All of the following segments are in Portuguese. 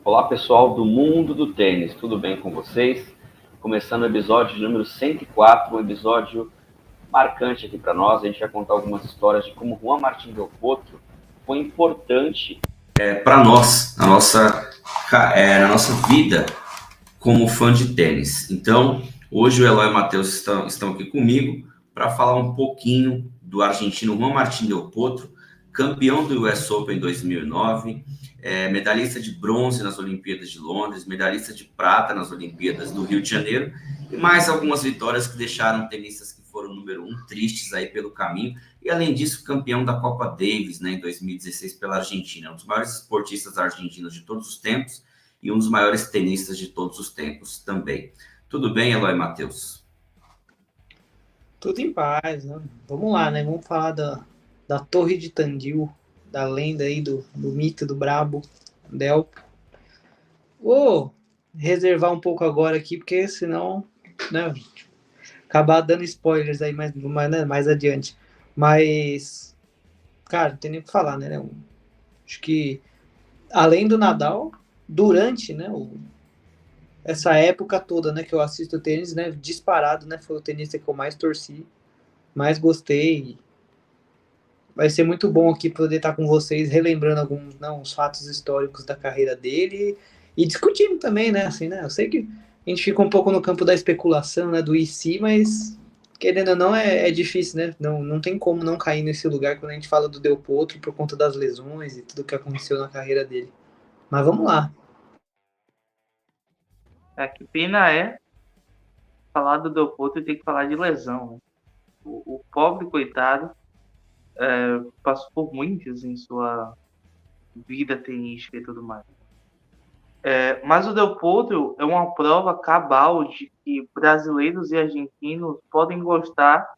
Olá pessoal do mundo do tênis, tudo bem com vocês? Começando o episódio número 104, um episódio marcante aqui para nós. A gente vai contar algumas histórias de como Juan Martín del Potro foi importante para nós, na nossa vida como fã de tênis. Então, hoje o Eloy e o Matheus estão aqui comigo para falar um pouquinho do argentino Juan Martín del Potro, campeão do US Open em 2009, medalhista de bronze nas Olimpíadas de Londres, medalhista de prata nas Olimpíadas do Rio de Janeiro, e mais algumas vitórias que deixaram tenistas que foram número 1 tristes aí pelo caminho, e além disso, campeão da Copa Davis, né, em 2016 pela Argentina, um dos maiores esportistas argentinos de todos os tempos e um dos maiores tenistas de todos os tempos também. Tudo bem, Eloy e Matheus? Tudo em paz, né? Vamos lá, né? Vamos falar da Torre de Tandil, da lenda aí do mito do brabo, Delpo. Vou reservar um pouco agora aqui, porque senão, né, acabar dando spoilers aí mais adiante. Mas, cara, não tem nem o que falar, né? Acho que, além do Nadal, durante, né, essa época toda, né, que eu assisto tênis, né, disparado, né, foi o tenista que eu mais torci, mais gostei. Vai ser muito bom aqui poder estar com vocês, relembrando alguns, não, os fatos históricos da carreira dele e discutindo também, né, assim, né, eu sei que a gente fica um pouco no campo da especulação, né, do e se, mas querendo ou não é difícil, né, não tem como não cair nesse lugar quando a gente fala do Del Potro por conta das lesões e tudo que aconteceu na carreira dele. Mas vamos lá. Que pena falar do Del Potro e ter que falar de lesão, né? O pobre coitado passou por muitas em sua vida tenística e tudo mais. Mas o Del Potro é uma prova cabal de que brasileiros e argentinos podem gostar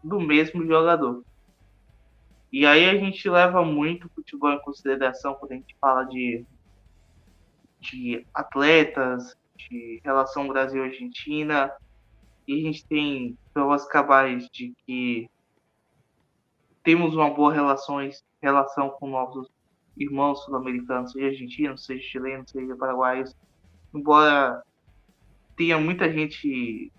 do mesmo jogador. E aí a gente leva muito o futebol em consideração quando a gente fala de atletas, de relação Brasil-Argentina, e a gente tem provas cabais de que temos uma boa relação com nossos irmãos sul-americanos, seja argentinos, seja chilenos, seja paraguaios, embora tenha muita gente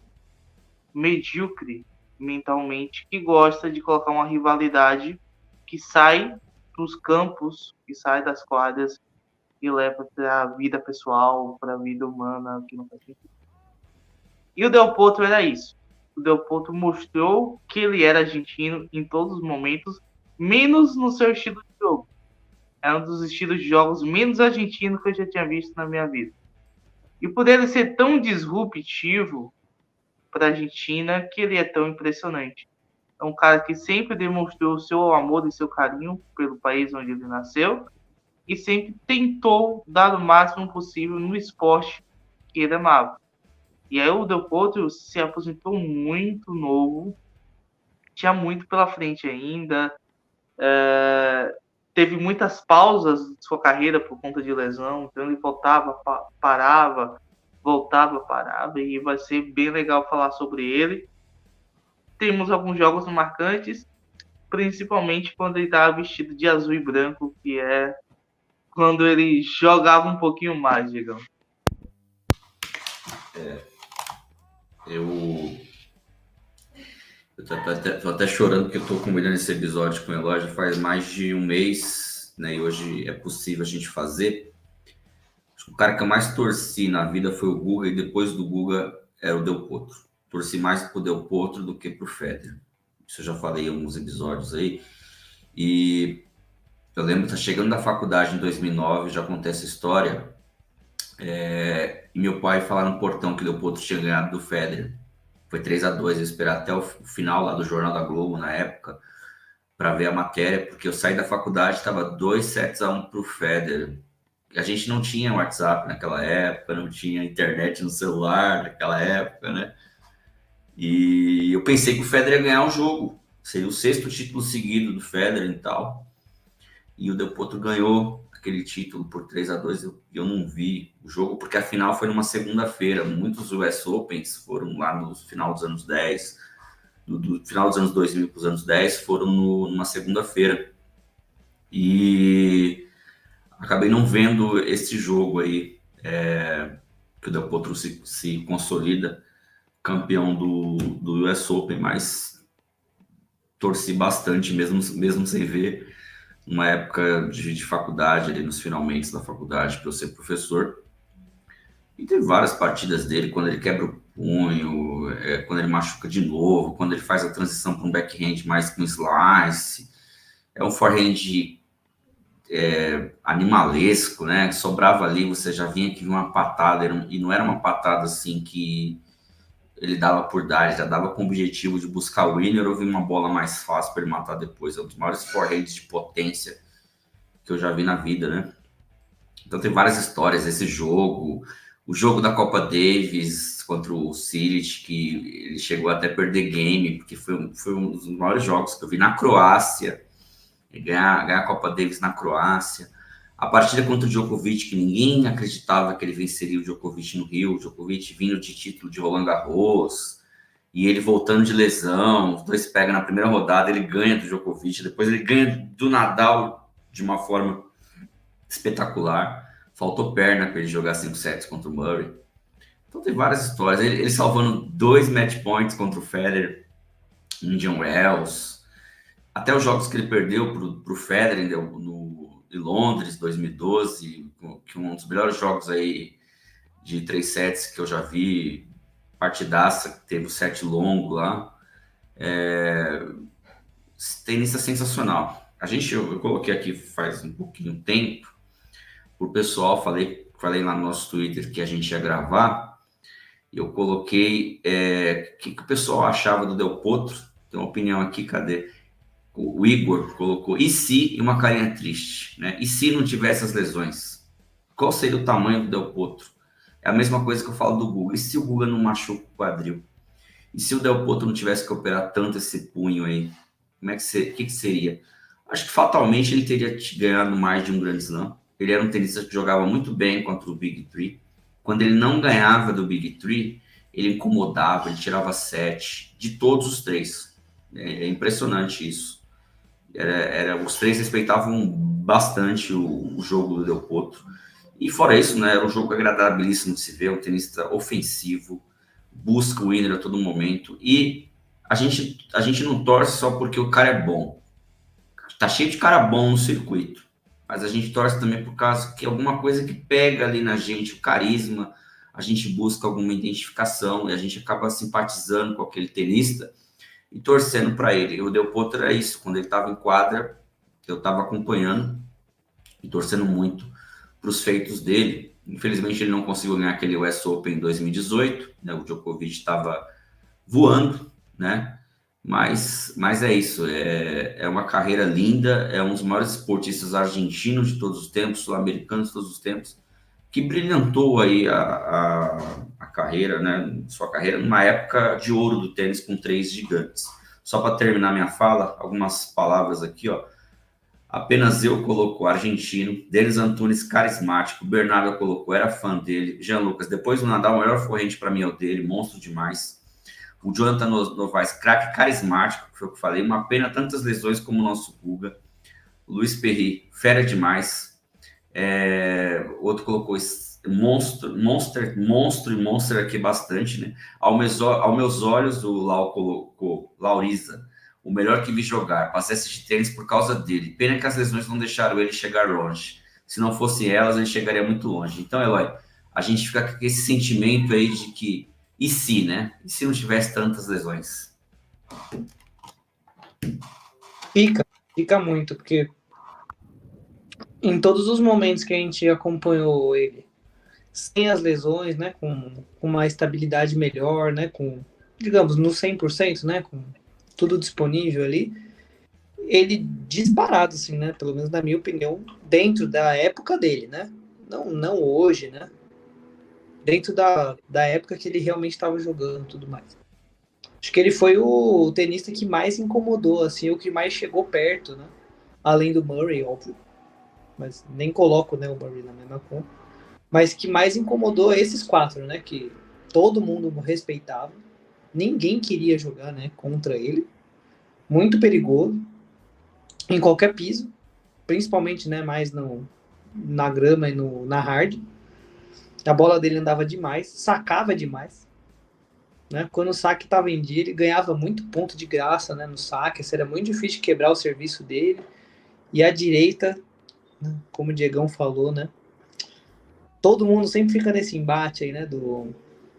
medíocre mentalmente que gosta de colocar uma rivalidade que sai dos campos, que sai das quadras e leva para a vida pessoal, para a vida humana, que não faz sentido. E o Del Potro era isso. O Del Potro mostrou que ele era argentino em todos os momentos, menos no seu estilo de jogo. É um dos estilos de jogos menos argentinos que eu já tinha visto na minha vida. E por ele ser tão disruptivo para a Argentina, que ele é tão impressionante. É um cara que sempre demonstrou o seu amor e seu carinho pelo país onde ele nasceu e sempre tentou dar o máximo possível no esporte que ele amava. E aí o Del Potro se aposentou muito novo, tinha muito pela frente ainda, teve muitas pausas de sua carreira por conta de lesão, então ele voltava, parava, voltava, parava, e vai ser bem legal falar sobre ele. Temos alguns jogos marcantes, principalmente quando ele estava vestido de azul e branco, que é quando ele jogava um pouquinho mais, digamos. Eu tô até chorando porque eu tô combinando esse episódio com o Eloy já faz mais de um mês, né? E hoje é possível a gente fazer. Acho que o cara que eu mais torci na vida foi o Guga, e depois do Guga era o Del Potro. Torci mais pro Del Potro do que pro Federer. Isso eu já falei em alguns episódios aí. E eu lembro que tá chegando da faculdade em 2009, já contei essa história. E meu pai falar no portão que o Del Potro tinha ganhado do Federer. Foi 3-2, eu esperei até o final lá do Jornal da Globo, na época, para ver a matéria, porque eu saí da faculdade, estava 2-1 pro Federer. A gente não tinha WhatsApp naquela época, não tinha internet no celular naquela época, né? E eu pensei que o Federer ia ganhar o jogo. Seria o 6º título seguido do Federer e tal. E o Del Potro ganhou aquele título por 3-2. Eu não vi o jogo, porque a final foi numa segunda-feira. Muitos US Opens foram lá no final dos anos 10, do final dos anos 2000 para os anos 10, foram numa segunda-feira. E acabei não vendo esse jogo aí, que o Del Potro se consolida campeão do US Open, mas torci bastante, mesmo sem ver, uma época de faculdade, ali nos finalmente da faculdade, para eu ser professor. E teve várias partidas dele, quando ele quebra o punho, quando ele machuca de novo, quando ele faz a transição para um backhand mais com slice. É um forehand animalesco, né? Sobrava ali, você já vinha que vinha uma patada, e não era uma patada assim que ele dava por dar, ele já dava com o objetivo de buscar o winner ou vir uma bola mais fácil para ele matar depois. É um dos maiores forehands de potência que eu já vi na vida, né? Então tem várias histórias desse jogo. O jogo da Copa Davis contra o Cilic, que ele chegou até a perder game, porque foi um dos maiores jogos que eu vi na Croácia. Ganhar a Copa Davis na Croácia. A partida contra o Djokovic, que ninguém acreditava que ele venceria o Djokovic no Rio. O Djokovic vindo de título de Roland Garros. E ele voltando de lesão. Os dois pegam na primeira rodada, ele ganha do Djokovic. Depois ele ganha do Nadal de uma forma espetacular. Faltou perna para ele jogar 5 sets contra o Murray. Então tem várias histórias. Ele salvando 2 match points contra o Federer, Indian Wells. Até os jogos que ele perdeu para o Federer em Londres, 2012, que um dos melhores jogos aí de 3 sets que eu já vi, partidaça, que teve o set longo lá. Tenista sensacional. Eu coloquei aqui faz um pouquinho de tempo, pro pessoal, falei lá no nosso Twitter que a gente ia gravar, e eu coloquei o que o pessoal achava do Del Potro. Tem uma opinião aqui, cadê? O Igor colocou, e se, e uma carinha triste, né? E se não tivesse as lesões? Qual seria o tamanho do Del Potro? É a mesma coisa que eu falo do Guga. E se o Guga não machuca o quadril? E se o Del Potro não tivesse que operar tanto esse punho aí? Que seria? Acho que fatalmente ele teria ganhado mais de um Grand Slam. Ele era um tenista que jogava muito bem contra o Big Three. Quando ele não ganhava do Big Three, ele incomodava, ele tirava set de todos os três. É impressionante isso. Os três respeitavam bastante o jogo do Del Potro. E fora isso, né, era um jogo agradabilíssimo de se ver, um tenista ofensivo, busca o winner a todo momento. E a gente não torce só porque o cara é bom. Tá cheio de cara bom no circuito. Mas a gente torce também por causa que alguma coisa que pega ali na gente, o carisma, a gente busca alguma identificação e a gente acaba simpatizando com aquele tenista e torcendo para ele. E o Del Potro era isso. Quando ele estava em quadra, eu estava acompanhando e torcendo muito para os feitos dele. Infelizmente, ele não conseguiu ganhar aquele US Open em 2018, né? O Djokovic estava voando, né? Mas é isso, é uma carreira linda, é um dos maiores esportistas argentinos de todos os tempos, sul-americanos de todos os tempos, que brilhantou aí a carreira, né? Sua carreira numa época de ouro do tênis com 3 gigantes. Só para terminar minha fala, algumas palavras aqui, ó. Apenas eu colocou argentino, Denis Antunes carismático, Bernardo colocou, era fã dele, Jean Lucas, depois do Nadal, o melhor forrente para mim é o dele, monstro demais. O Jonathan Novaes, craque carismático, que foi o que eu falei, uma pena tantas lesões como o nosso Guga. O Luiz Perry, fera demais. Outro colocou monstro aqui bastante, né? Aos meus olhos, o Lau colocou Lauriza, o melhor que vi jogar. Passei a assistir tênis por causa dele. Pena que as lesões não deixaram ele chegar longe. Se não fossem elas, ele chegaria muito longe. Então, Eloy, a gente fica com esse sentimento aí de que e se, né? E se não tivesse tantas lesões? Fica muito, porque em todos os momentos que a gente acompanhou ele, sem as lesões, né, com uma estabilidade melhor, né, com, digamos, no 100%, né, com tudo disponível ali, ele disparado, assim, né, pelo menos na minha opinião, dentro da época dele, né, não hoje, né, dentro da época que ele realmente estava jogando e tudo mais. Acho que ele foi o tenista que mais incomodou, assim, o que mais chegou perto, né? Além do Murray, óbvio. Mas nem coloco, né, o Murray na mesma conta. Mas que mais incomodou esses 4, né? Que todo mundo respeitava. Ninguém queria jogar, né, contra ele. Muito perigoso. Em qualquer piso. Principalmente, né, mais na grama e na hard. A bola dele andava demais, sacava demais. Né? Quando o saque estava em dia, ele ganhava muito ponto de graça, né, no saque. Era muito difícil quebrar o serviço dele. E a direita, né, como o Diegão falou, né? Todo mundo sempre fica nesse embate aí, né? Do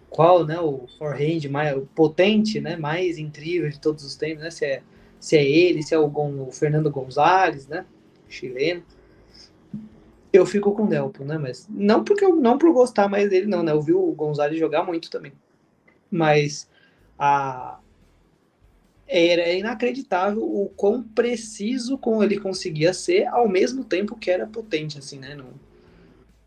qual, né? O forehand mais o potente, né? Mais incrível de todos os tempos, né? Se é ele, se é o Fernando Gonzalez, né? Chileno. Eu fico com o Delpo, né? Mas não por gostar mais dele, não, né? Eu vi o Gonzalez jogar muito também. Mas era inacreditável o quão preciso como ele conseguia ser, ao mesmo tempo que era potente, assim, né?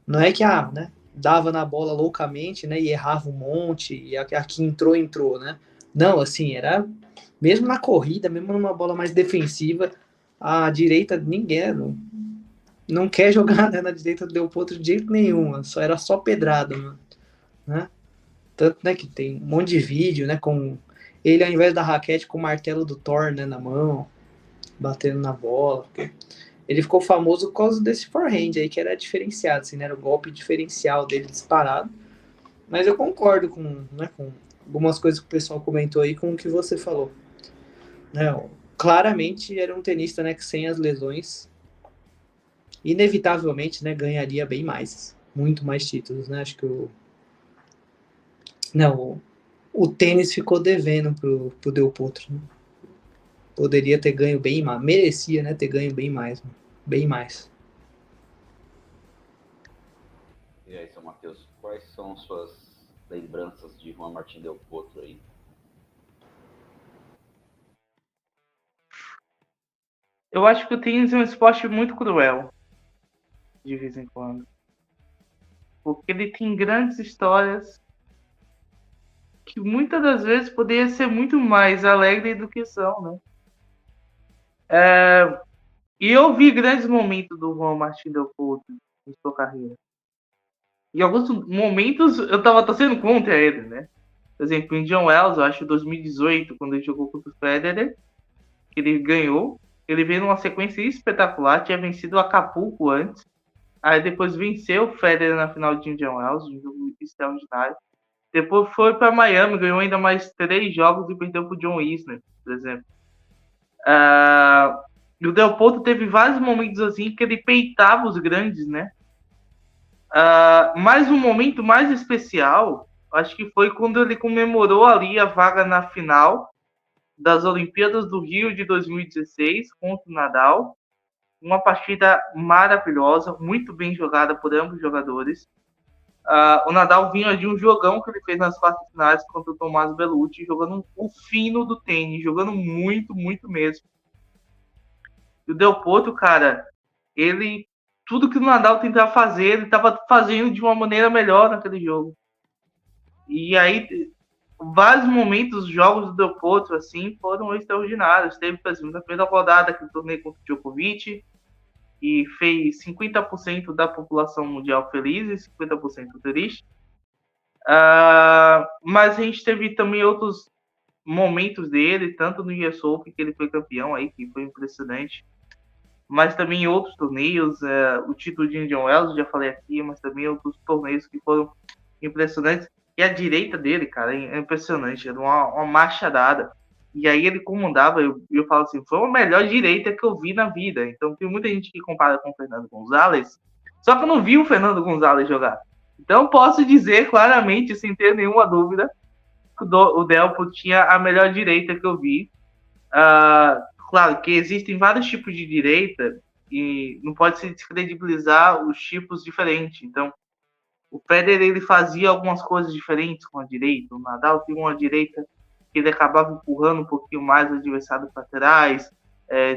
Não é que né, dava na bola loucamente, né? E errava um monte, e a que entrou, né? Não, assim, era mesmo na corrida, mesmo numa bola mais defensiva, a direita ninguém não quer jogar, né, na direita do Leopoldo de jeito nenhum, era só pedrada, né? Tanto, né, que tem um monte de vídeo, né, com ele ao invés da raquete com o martelo do Thor, né, na mão, batendo na bola. Ele ficou famoso por causa desse forehand aí, que era diferenciado, assim, né, era o golpe diferencial dele disparado. Mas eu concordo com algumas coisas que o pessoal comentou aí com o que você falou. Né, claramente era um tenista, né, que sem as lesões, inevitavelmente, né, ganharia bem mais, muito mais títulos, né? Acho que o tênis ficou devendo pro Del Potro. Né? Poderia ter ganho bem mais, merecia, né, ter ganho bem mais, bem mais. E aí, seu Matheus, quais são suas lembranças de Juan Martín Del Potro aí? Eu acho que o tênis é um esporte muito cruel, de vez em quando. Porque ele tem grandes histórias que muitas das vezes poderiam ser muito mais alegres do que são, né? E eu vi grandes momentos do Juan Martín Del Potro em sua carreira. Em alguns momentos eu tava torcendo contra ele, né? Por exemplo, em John Wells, eu acho 2018, quando ele jogou contra o Federer, que ele ganhou. Ele veio numa sequência espetacular, tinha vencido o Acapulco antes. Aí depois venceu o Federer na final de Indian Wells, um jogo extraordinário. Depois foi para Miami, ganhou ainda mais 3 jogos e perdeu para o John Isner, por exemplo. E o Del Potro teve vários momentos assim que ele peitava os grandes, né? Mas um momento mais especial, acho que foi quando ele comemorou ali a vaga na final das Olimpíadas do Rio de 2016 contra o Nadal. Uma partida maravilhosa, muito bem jogada por ambos os jogadores. O Nadal vinha de um jogão que ele fez nas quartas finais contra o Tomás Bellucci, jogando o fino do tênis, jogando muito, muito mesmo. E o Del Potro, cara, tudo que o Nadal tentava fazer, ele estava fazendo de uma maneira melhor naquele jogo. E aí, vários momentos, os jogos do Del Potro, assim, foram extraordinários. Teve, por exemplo, na primeira rodada que eu tornei contra o Djokovic, e fez 50% da população mundial feliz e 50% triste. Mas a gente teve também outros momentos dele, tanto no US Open, que ele foi campeão aí, que foi impressionante, mas também em outros torneios, o título de Indian Wells, eu já falei aqui, mas também outros torneios que foram impressionantes. E a direita dele, cara, é impressionante, era uma machadada. E aí ele comandava, eu falo assim, foi a melhor direita que eu vi na vida. Então tem muita gente que compara com o Fernando Gonzalez, só que eu não vi o Fernando Gonzalez jogar. Então posso dizer claramente, sem ter nenhuma dúvida, que o Delpo tinha a melhor direita que eu vi. Claro que existem vários tipos de direita e não pode se descredibilizar os tipos diferentes. Então, o Federer ele fazia algumas coisas diferentes com a direita. O Nadal tem uma direita que ele acabava empurrando um pouquinho mais o adversário para trás,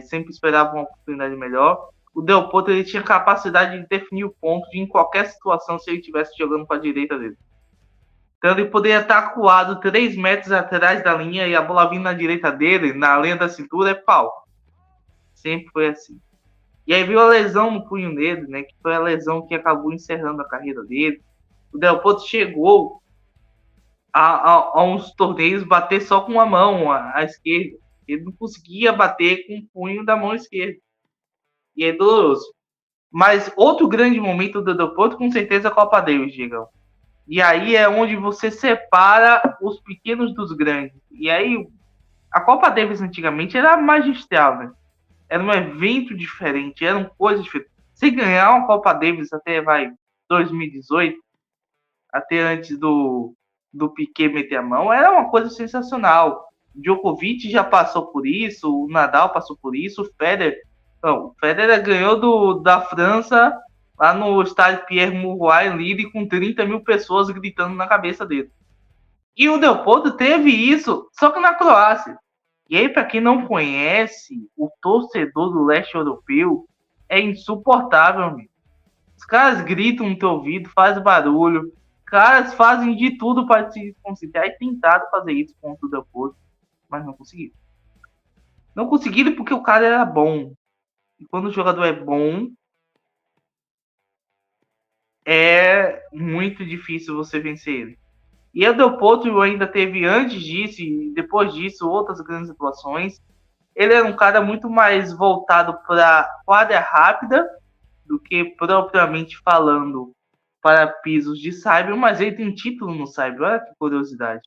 sempre esperava uma oportunidade melhor. O Del Potro ele tinha capacidade de definir o ponto em qualquer situação se ele estivesse jogando para a direita dele. Então ele poderia estar acuado 3 metros atrás da linha e a bola vindo na direita dele, na linha da cintura, é pau. Sempre foi assim. E aí veio a lesão no punho dele, né? Que foi a lesão que acabou encerrando a carreira dele. O Del Potro chegou a uns torneios bater só com a mão, a esquerda. Ele não conseguia bater com o punho da mão esquerda. E é doloroso. Mas outro grande momento do Del Potro, com certeza, é a Copa Davis, Diegão. E aí é onde você separa os pequenos dos grandes. E aí, a Copa Davis antigamente era magistral, né? Era um evento diferente, eram coisas diferentes. Se ganhar uma Copa Davis até 2018, até antes do Piquet meter a mão, era uma coisa sensacional. Djokovic já passou por isso, o Nadal passou por isso, o Federer ganhou da França lá no estádio Pierre Mauroy em Lille com 30 mil pessoas gritando na cabeça dele. E o Del Potro teve isso, só que na Croácia. E aí, para quem não conhece, o torcedor do leste europeu é insuportável, amigo. Os caras gritam no teu ouvido, fazem barulho, caras fazem de tudo para se concentrar e tentaram fazer isso contra o Del Potro, mas não conseguiram. Não conseguiram porque o cara era bom. E quando o jogador é bom, é muito difícil você vencer ele. E o Del Potro ainda teve, antes disso e depois disso, outras grandes atuações. Ele era um cara muito mais voltado para quadra rápida do que propriamente falando para pisos de Saibro, mas ele tem título no Saibro, olha que curiosidade.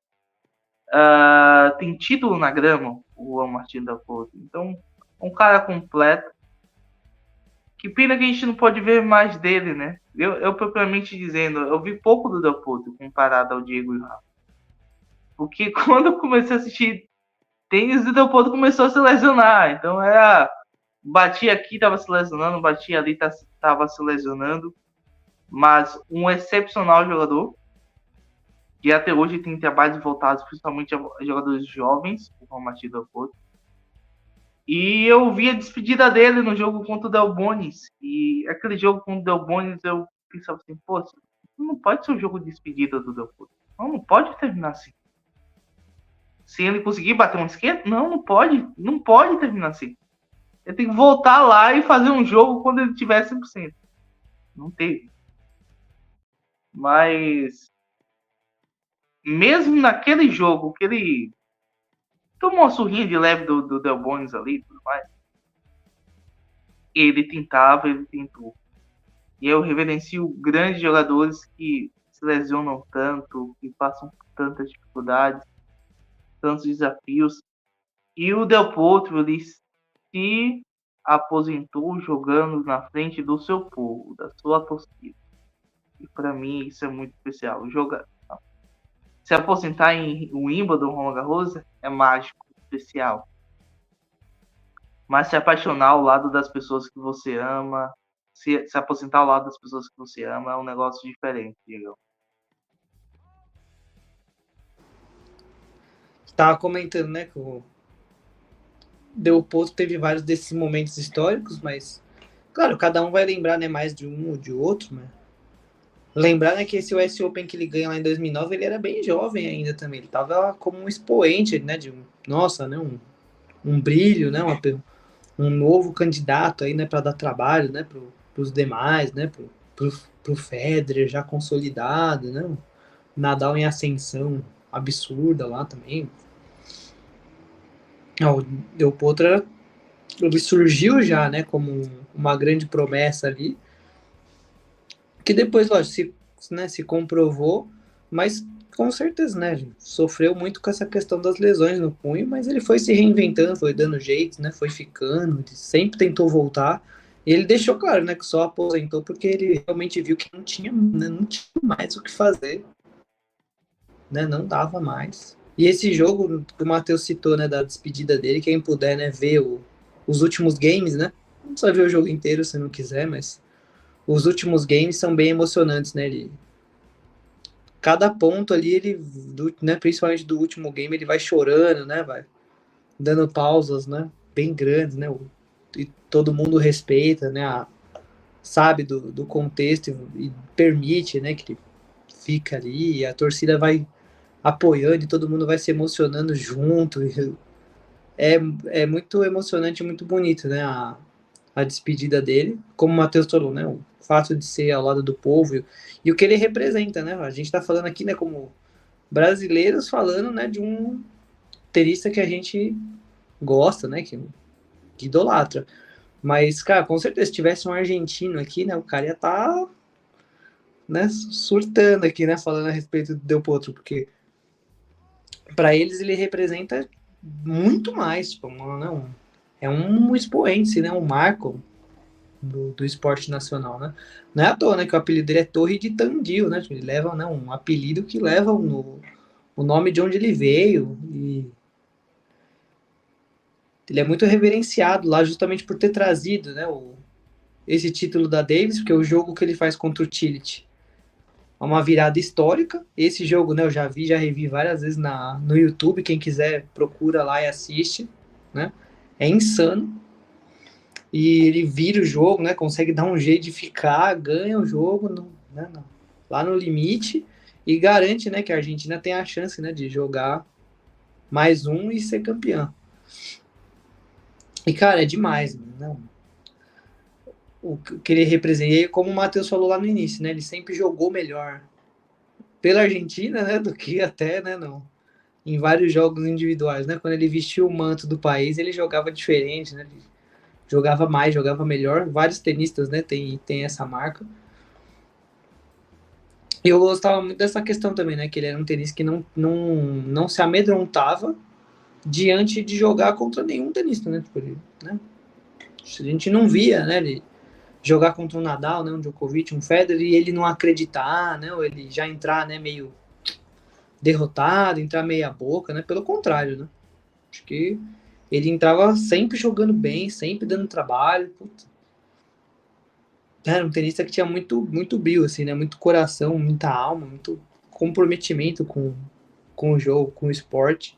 Tem título na grama, o Juan Martín Del Potro. Então, um cara completo. Que pena que a gente não pode ver mais dele, né? Eu propriamente dizendo, eu vi pouco do Del Potro comparado ao Diego e o Rafa. Porque quando eu comecei a assistir tênis, o Del Potro começou a se lesionar. Então batia aqui, tava se lesionando, batia ali, tava se lesionando. Mas um excepcional jogador. E até hoje tem trabalhos voltados principalmente a jogadores jovens, como o Martín Del Potro. E eu vi a despedida dele no jogo contra o Del Bonis. E aquele jogo contra o Del Bonis, eu pensava assim, pô, não pode ser um jogo de despedida do Del Potro. Não pode terminar assim. Se ele conseguir bater um esquerdo, não pode. Não pode terminar assim. Ele tem que voltar lá e fazer um jogo quando ele tiver 100%. Não teve. Mas mesmo naquele jogo que ele tomou uma surrinha de leve do Del Bonis ali e tudo mais, ele tentou. E eu reverencio grandes jogadores que se lesionam tanto, que passam por tantas dificuldades, tantos desafios. E o Del Potro, ele se aposentou jogando na frente do seu povo, da sua torcida. E para mim isso é muito especial. Se aposentar em Wimbledon, Roland Garros, é mágico, especial. Mas se apaixonar ao lado das pessoas que você ama, se aposentar ao lado das pessoas que você ama, é um negócio diferente, Diego. Tava comentando, né, que o Del Potro teve vários desses momentos históricos, mas, claro, cada um vai lembrar, né, mais de um ou de outro, né? Lembrar, né, que esse US Open que ele ganha lá em 2009, ele era bem jovem ainda também. Ele tava como um expoente, né, um brilho, né, um novo candidato aí, né, para dar trabalho, né, pros demais, né, pro Federer já consolidado, né, o Nadal em ascensão absurda lá também. O Del Potro ele surgiu já, né, como uma grande promessa ali, que depois, lógico, se comprovou, mas com certeza, né, sofreu muito com essa questão das lesões no punho, mas ele foi se reinventando, foi dando jeito, né, foi ficando, ele sempre tentou voltar, e ele deixou claro, né, que só aposentou porque ele realmente viu que não tinha mais o que fazer, né, não dava mais. E esse jogo que o Matheus citou, né, da despedida dele, quem puder, né, ver os últimos games, né, não precisa ver o jogo inteiro se não quiser, mas os últimos games são bem emocionantes, né, cada ponto ali, né, principalmente do último game, ele vai chorando, né, vai dando pausas, né, bem grandes, né, e todo mundo respeita, né, sabe do contexto e permite, né, que ele fica ali, e a torcida vai apoiando e todo mundo vai se emocionando junto. É muito emocionante, muito bonito, né? A despedida dele, como o Matheus falou, né? O fato de ser ao lado do povo e o que ele representa, né? A gente está falando aqui, né, como brasileiros falando, né, de um tenista que a gente gosta, né? Que idolatra. Mas, cara, com certeza, se tivesse um argentino aqui, né, o cara ia estar, né, surtando aqui, né, falando a respeito do Del Potro, porque para eles ele representa muito mais, tipo, é um expoente, né, um marco do esporte nacional, né? Não é à toa, né, que o apelido dele é Torre de Tandil, né? Tipo, ele leva, né, um apelido que leva o nome de onde ele veio e ele é muito reverenciado lá justamente por ter trazido, né, esse título da Davis, porque o jogo que ele faz contra o Tillich é uma virada histórica. Esse jogo, né, eu já vi, já revi várias vezes no YouTube. Quem quiser, procura lá e assiste, né? É insano. E ele vira o jogo, né? Consegue dar um jeito de ficar, ganha o jogo, né, lá no limite e garante, né, que a Argentina tem a chance, né, de jogar mais um e ser campeã. E, cara, é demais, né? O que ele representa. E como o Matheus falou lá no início, né? Ele sempre jogou melhor pela Argentina, né? Do que até, né? Não, em vários jogos individuais, né? Quando ele vestiu o manto do país, ele jogava diferente, né? Ele jogava mais, jogava melhor. Vários tenistas, né? Tem essa marca. E eu gostava muito dessa questão também, né? Que ele era um tenista que não se amedrontava diante de jogar contra nenhum tenista, né? Tipo, ele, né? A gente não via, né? Ele jogar contra um Nadal, né? Um Djokovic, um Federer, e ele não acreditar, né? Ou ele já entrar, né? Meio derrotado, entrar meia boca, né? Pelo contrário, né? Acho que ele entrava sempre jogando bem, sempre dando trabalho. Puta. Era um tenista que tinha muito brio, assim, né? Muito coração, muita alma, muito comprometimento com o jogo, com o esporte.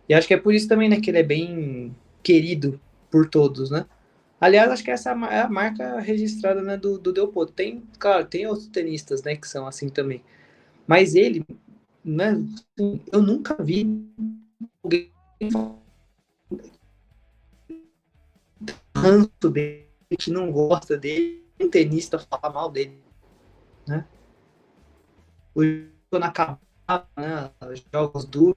E acho que é por isso também, né, que ele é bem querido por todos, né? Aliás, acho que essa é a marca registrada, né, do Del Potro. Tem, claro, tem outros tenistas, né, que são assim também. Mas ele, né, assim, eu nunca vi alguém ranço dele, que não gosta dele, um tenista falar mal dele, né? O jogo acabava, né, os jogos duros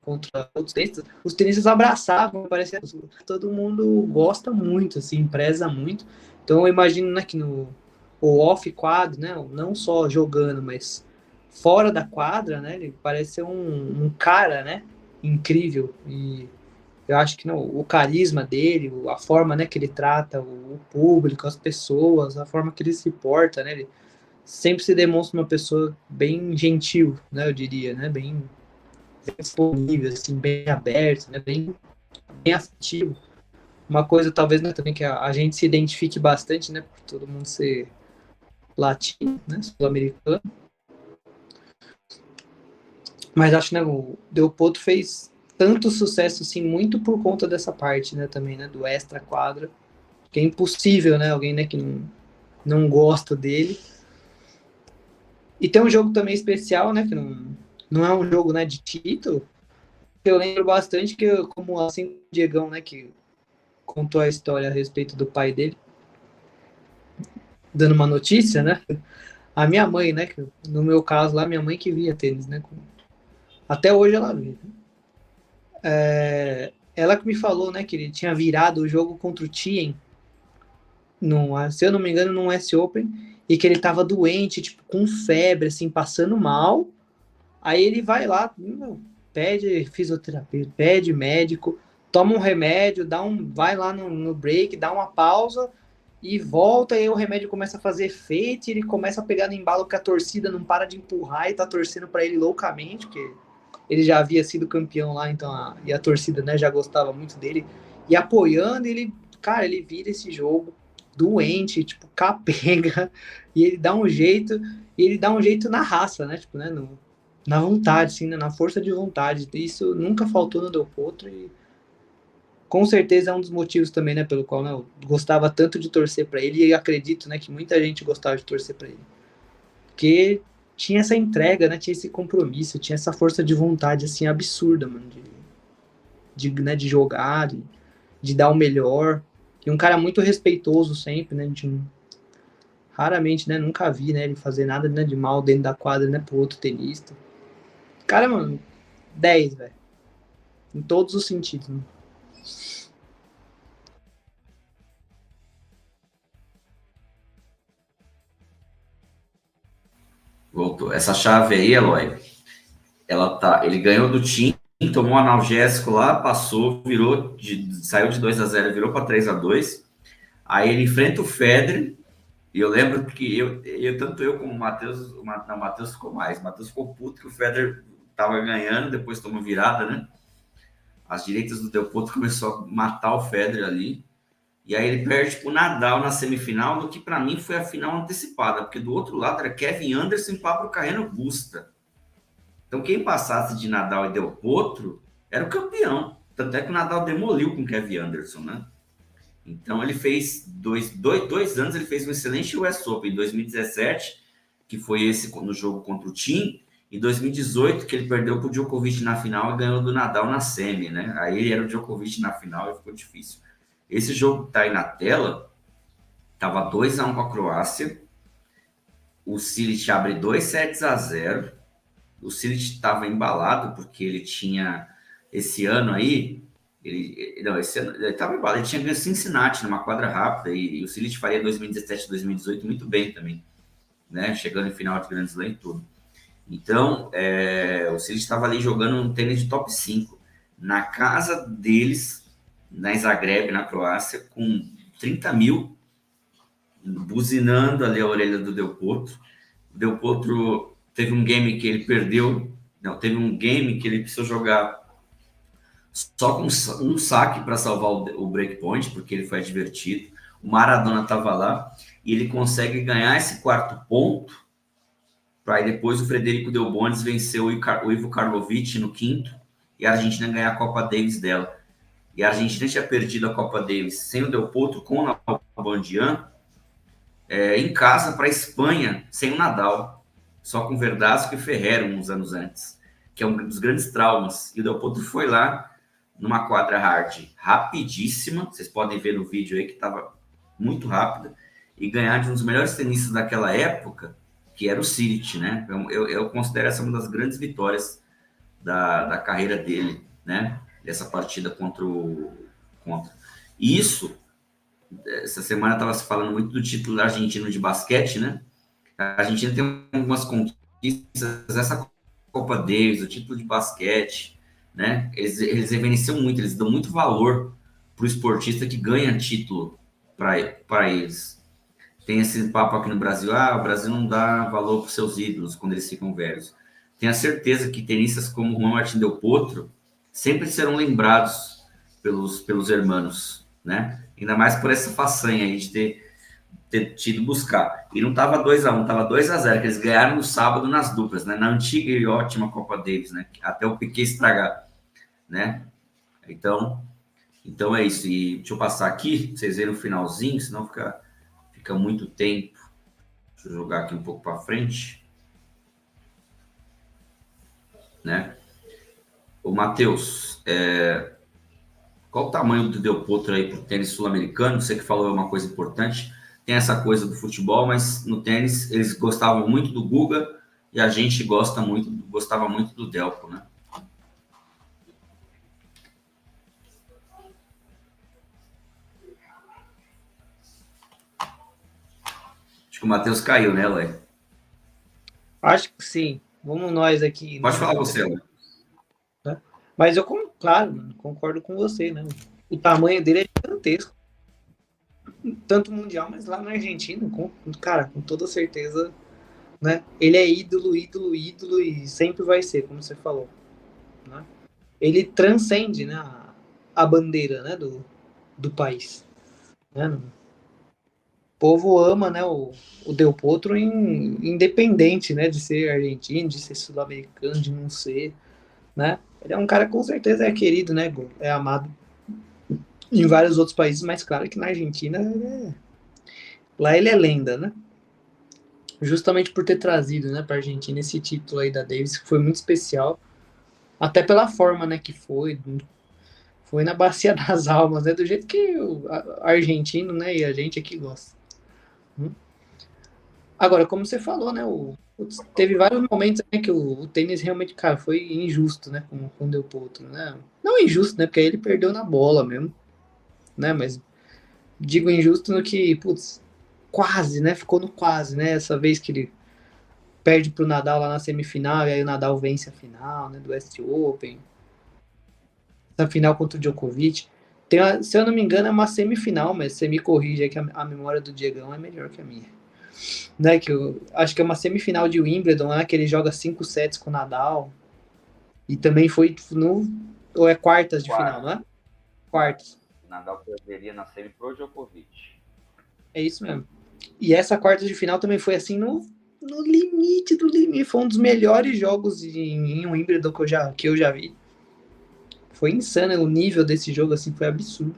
contra outros tenistas, os tenistas abraçavam, parecia todo mundo gosta muito, assim, preza muito. Então eu imagino, né, que no o off quadro, né, não só jogando, mas fora da quadra, né, ele parece ser um cara, né, incrível. E eu acho que não, o carisma dele, a forma, né, que ele trata o público, as pessoas, a forma que ele se porta, né, ele sempre se demonstra uma pessoa bem gentil, né, eu diria, né, bem disponível, assim, bem aberto, né, bem afetivo. Uma coisa talvez, né, também que a gente se identifique bastante, né, por todo mundo ser latino, né, sul-americano. Mas acho, né, o Del Potro fez tanto sucesso, assim, muito por conta dessa parte, né, também, né, do extra quadra, que é impossível, né, alguém, né, que não gosta dele. E tem um jogo também especial, né, que não é um jogo, né, de título, que eu lembro bastante que, como assim, o Diegão, né, que contou a história a respeito do pai dele, dando uma notícia, né, a minha mãe, né, que no meu caso lá, minha mãe que via tênis, né, até hoje ela vê. Ela que me falou, né, que ele tinha virado o jogo contra o Tien, se eu não me engano, num US Open, e que ele tava doente, tipo, com febre, assim, passando mal. Aí ele vai lá, pede fisioterapia, pede médico, toma um remédio, vai lá no break, dá uma pausa e volta, e aí o remédio começa a fazer efeito, e ele começa a pegar no embalo que a torcida não para de empurrar e tá torcendo para ele loucamente, porque ele já havia sido campeão lá, então e a torcida, né, já gostava muito dele, e apoiando, ele, cara, ele vira esse jogo doente, tipo, capenga, e ele dá um jeito na raça, né, tipo, né, na vontade, assim, né, na força de vontade. Isso nunca faltou no Del Potro e com certeza é um dos motivos também, né, pelo qual, né, eu gostava tanto de torcer para ele e acredito, né, que muita gente gostava de torcer para ele. Porque tinha essa entrega, né, tinha esse compromisso, tinha essa força de vontade, assim, absurda, mano, né, de jogar, de dar o melhor. E um cara muito respeitoso sempre, né, raramente, né, nunca vi, né, ele fazer nada, né, de mal dentro da quadra, né, pro outro tenista. Cara, mano, 10, velho. Em todos os sentidos, né? Voltou. Essa chave aí, Eloy, ele ganhou do Tim, tomou um analgésico lá, passou, saiu de 2-0, virou para 3-2. Aí ele enfrenta o Federer, e eu lembro que tanto eu como o Matheus, o Matheus ficou mais. O Matheus ficou puto que o Federer tava ganhando, depois tomou virada, né? As direitas do Del Potro começou a matar o Federer ali. E aí ele perde pro Nadal na semifinal, do que para mim foi a final antecipada, porque do outro lado era Kevin Anderson e Pablo Carreño Busta. Então quem passasse de Nadal e Del Potro era o campeão. Tanto é que o Nadal demoliu com o Kevin Anderson, né? Então ele fez dois anos, ele fez um excelente US Open em 2017, que foi esse no jogo contra o Tim, e 2018, que ele perdeu para o Djokovic na final e ganhou do Nadal na semi, né? Aí ele era o Djokovic na final e ficou difícil. Esse jogo que tá aí na tela, tava 2-1 com a Croácia, o Cilic abre 2-0, o Cilic estava embalado, porque ele tinha, esse ano aí, esse ano ele estava embalado, ele tinha ganho Cincinnati numa quadra rápida, e o Cilic faria 2017, 2018 muito bem também, né? Chegando em final de Grand Slam e tudo. Então, o Cilic estava ali jogando um tênis de top 5, na casa deles, na Zagreb, na Croácia, com 30 mil, buzinando ali a orelha do Del Potro. O Del Potro teve um game que ele perdeu, teve um game que ele precisou jogar só com um saque para salvar o breakpoint, porque ele foi advertido. O Maradona estava lá e ele consegue ganhar esse quarto ponto, para aí depois o Frederico Delbonis vencer o Ivo Karlovic no quinto e a Argentina ganhar a Copa Davis dela. E a Argentina tinha perdido a Copa Davis sem o Del Potro, com o Nalbandian, em casa para a Espanha, sem o Nadal, só com Verdasco e Ferrero uns anos antes, que é um dos grandes traumas. E o Del Potro foi lá numa quadra hard rapidíssima, vocês podem ver no vídeo aí que estava muito rápida, e ganhar de um dos melhores tenistas daquela época, que era o Cilic, né? Eu considero essa uma das grandes vitórias da carreira dele, né? Dessa partida contra. Isso, essa semana estava se falando muito do título argentino de basquete, né? A Argentina tem algumas conquistas, essa Copa Davis, o título de basquete, né? Eles reverenciam muito, eles dão muito valor para o esportista que ganha título para eles. Tem esse papo aqui no Brasil, o Brasil não dá valor para os seus ídolos quando eles ficam velhos. Tenho a certeza que tenistas como Juan Martín Del Potro sempre serão lembrados pelos hermanos, né? Ainda mais por essa façanha aí de ter tido buscar. E não estava 2-1, estava 2-0, que eles ganharam no sábado nas duplas, né? Na antiga e ótima Copa Davis, né? Até o Piquet estragar, né? Então é isso. E deixa eu passar aqui, pra vocês verem o finalzinho, senão fica muito tempo. Deixa eu jogar aqui um pouco para frente, né? O Matheus, qual o tamanho do Del Potro aí para o tênis sul-americano? Você que falou uma coisa importante. Tem essa coisa do futebol, mas no tênis eles gostavam muito do Guga e a gente gostava muito do Delpo, né? Acho que o Matheus caiu, né, Léo? Acho que sim. Vamos nós aqui. Pode falar você, Léo. Mas eu, claro, concordo com você, né? O tamanho dele é gigantesco. Tanto mundial, mas lá na Argentina, cara, com toda certeza, né? Ele é ídolo e sempre vai ser, como você falou, né? Ele transcende, né, a bandeira, né, do país, né? O povo ama, né, o Del Potro independente, né, de ser argentino, de ser sul-americano, de não ser, né? Ele é um cara que com certeza é querido, né, é amado em vários outros países, mas claro que na Argentina lá ele é lenda, né? Justamente por ter trazido, né, para a Argentina esse título aí da Davis, que foi muito especial, até pela forma, né, que foi na bacia das almas, né, do jeito que o argentino, né, e a gente aqui gosta. Agora, como você falou, né, teve vários momentos, né, que o tênis realmente, cara, foi injusto, né, com o Del Potro, né? Não injusto, né, porque aí ele perdeu na bola mesmo, né, mas digo injusto no que, putz, quase, né, ficou no quase, né, essa vez que ele perde pro Nadal lá na semifinal, e aí o Nadal vence a final, né, do West Open. Na final contra o Djokovic. Se eu não me engano, é uma semifinal, mas você me corrige aí que a memória do Diegão é melhor que a minha. Né, que eu acho que é uma semifinal de Wimbledon, né, que ele joga 5 sets com o Nadal. E também foi no... Ou é quartas de final, não é? Quartas. Nadal perderia na semi pro Djokovic. É isso mesmo. E essa quarta de final também foi assim no limite do limite. Foi um dos melhores jogos em Wimbledon que eu já vi. Foi insano, o nível desse jogo assim foi absurdo.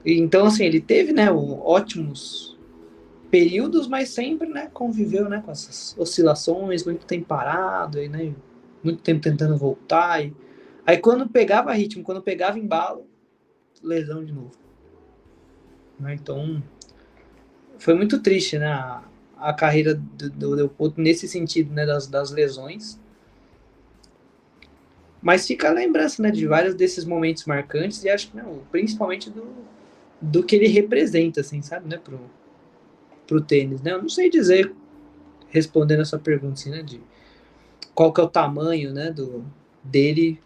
E, então assim, ele teve, né, ótimos períodos, mas sempre, né, conviveu, né, com essas oscilações, muito tempo parado, aí, né, muito tempo tentando voltar. Aí quando pegava ritmo, quando pegava embalo, lesão de novo. Então foi muito triste, né, a carreira do Del Potro nesse sentido, né, das lesões. Mas fica a lembrança, né, de vários desses momentos marcantes e acho que, não, principalmente do que ele representa, assim, sabe, né, pro tênis, né? Eu não sei dizer, respondendo a sua pergunta, assim, né, de qual que é o tamanho, né, dele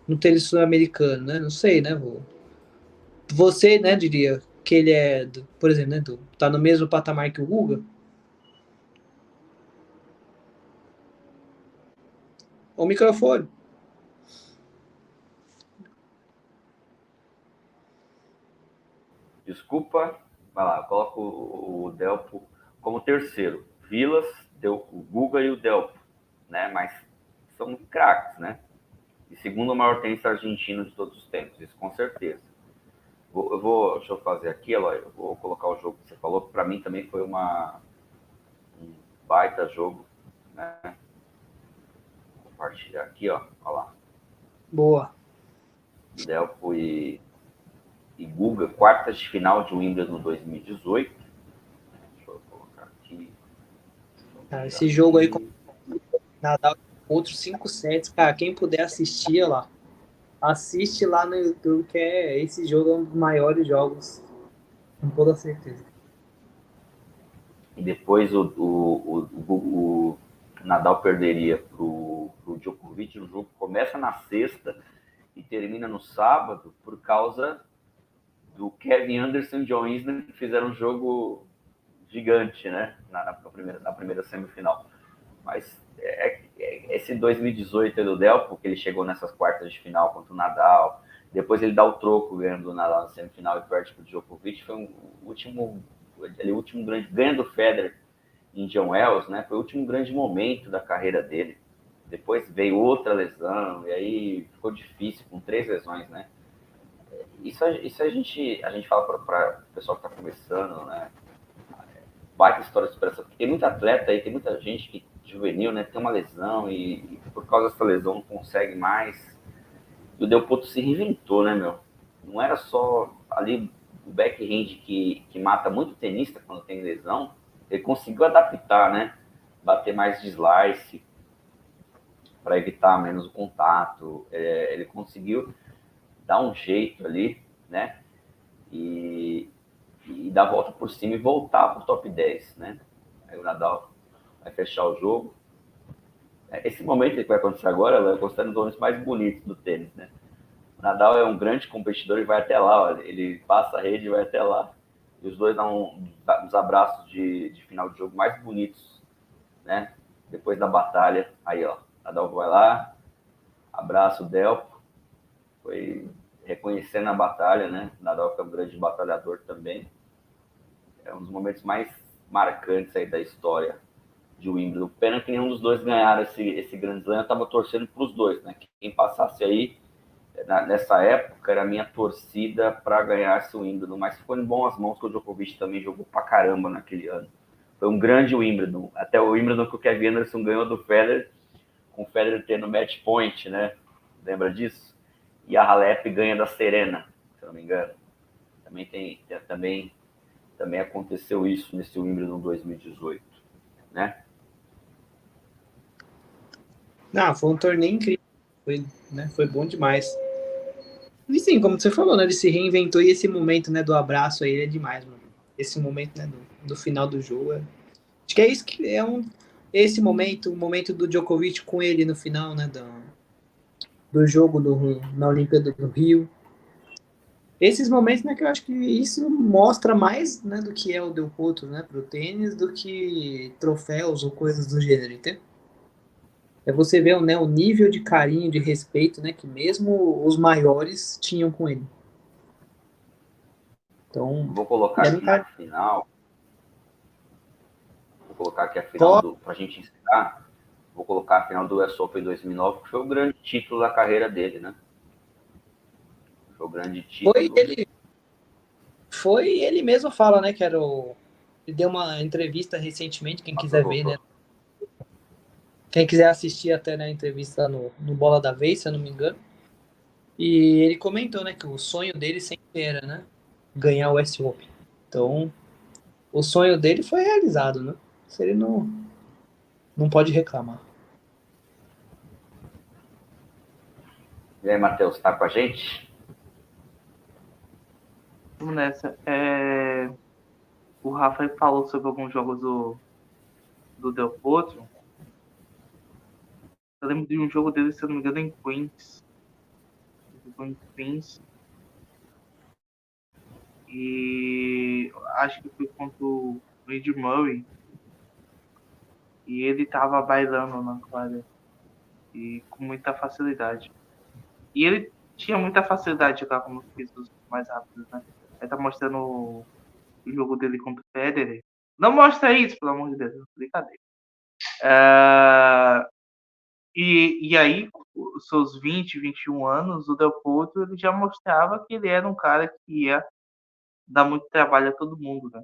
no tênis sul-americano, né? Não sei, né, você, né, diria que ele é, por exemplo, né, tá no mesmo patamar que o Guga? O microfone. Desculpa, vai lá, eu coloco o Delpo como terceiro. Vilas, o Guga e o Delpo, né? Mas são craques, né? E segundo o maior tenista argentino de todos os tempos, isso com certeza. Deixa eu fazer aqui, Eloy, eu vou colocar o jogo que você falou, que para mim também foi um baita jogo, né? Vou compartilhar aqui, ó, olha lá. Boa. Delpo e Guga, quartas de final de Wimbledon 2018. Deixa eu colocar aqui. Esse jogo aí com Nadal, outros 5 sets, cara, quem puder assistir lá, assiste lá no YouTube, que esse jogo é um dos maiores jogos, com toda certeza. E depois o Nadal perderia pro Djokovic. O jogo começa na sexta e termina no sábado por causa do Kevin Anderson e John Isner, que fizeram um jogo gigante, né? Na primeira semifinal. Mas esse 2018 do Delpo, que ele chegou nessas quartas de final contra o Nadal, depois ele dá o troco ganhando do Nadal na semifinal e perde para o Djokovic, foi o último grande ganho do Federer em Indian Wells, né? Foi o último grande momento da carreira dele. Depois veio outra lesão e aí ficou difícil com 3 lesões, né? Isso a gente fala para o pessoal que está começando, né? Baita história de superação. Porque tem muita atleta aí, tem muita gente que juvenil, né? Tem uma lesão e por causa dessa lesão não consegue mais. E o Del Potro se reinventou, né, meu? Não era só ali o backhand que mata muito tenista quando tem lesão. Ele conseguiu adaptar, né? Bater mais de slice para evitar menos o contato. Ele conseguiu dar um jeito ali, né? E dar a volta por cima e voltar para o top 10, né? Aí o Nadal vai fechar o jogo. Esse momento que vai acontecer agora, eu considero um dos momentos mais bonitos do tênis, né? O Nadal é um grande competidor e vai até lá, olha, ele passa a rede e vai até lá. E os dois dão uns abraços de final de jogo mais bonitos, né? Depois da batalha, aí ó, Nadal vai lá, abraça o Delpo, foi reconhecendo a batalha, né? Nadal que é um grande batalhador também. É um dos momentos mais marcantes aí da história de Wimbledon. Pena que nenhum dos dois ganharam esse Grand Slam. Eu estava torcendo para os dois, né? Quem passasse aí nessa época era a minha torcida para ganhar esse Wimbledon, mas ficou em boas mãos, que o Djokovic também jogou pra caramba naquele ano. Foi um grande Wimbledon. Até o Wimbledon que o Kevin Anderson ganhou do Federer, com o Federer tendo match point, né? Lembra disso? E a Halep ganha da Serena, se eu não me engano. Também aconteceu isso nesse Wimbledon 2018, né? Não, foi um torneio incrível, foi bom demais. E sim, como você falou, né, ele se reinventou e esse momento, né, do abraço aí é demais, mano. Esse momento, né, do final do jogo Acho que é isso que é esse momento, o momento do Djokovic com ele no final, né, do jogo na Olimpíada do Rio. Esses momentos, né, que eu acho que isso mostra mais, né, do que é o Del Potro, né, pro tênis, do que troféus ou coisas do gênero, entende? É você ver, né, o nível de carinho, de respeito, né, que mesmo os maiores tinham com ele. Então, Vou colocar era um aqui na cara. final. Vou colocar aqui a final pra gente encerrar. Vou colocar a final do US Open 2009, que foi o grande título da carreira dele, né? Foi o grande título. Foi ele mesmo fala, né, que era ele deu uma entrevista recentemente, quem quiser ver, né? Quem quiser assistir até na entrevista no Bola da Vez, se eu não me engano. E ele comentou, né, que o sonho dele sempre era, né, ganhar o US Open. Então, o sonho dele foi realizado, né? Se ele não pode reclamar. E aí, Matheus, tá com a gente? Vamos nessa. O Rafa falou sobre alguns jogos do Del Potro. Eu lembro de um jogo dele, se eu não me engano, em Queens. E acho que foi contra o Andy Murray. E ele tava bailando na quadra. E com muita facilidade. E ele tinha muita facilidade de jogar como os pisos mais rápidos, né? Ele tá mostrando o jogo dele contra o Federer. Não mostra isso, pelo amor de Deus. Brincadeira. E aí, os seus 20, 21 anos, o Del Potro ele já mostrava que ele era um cara que ia dar muito trabalho a todo mundo, né?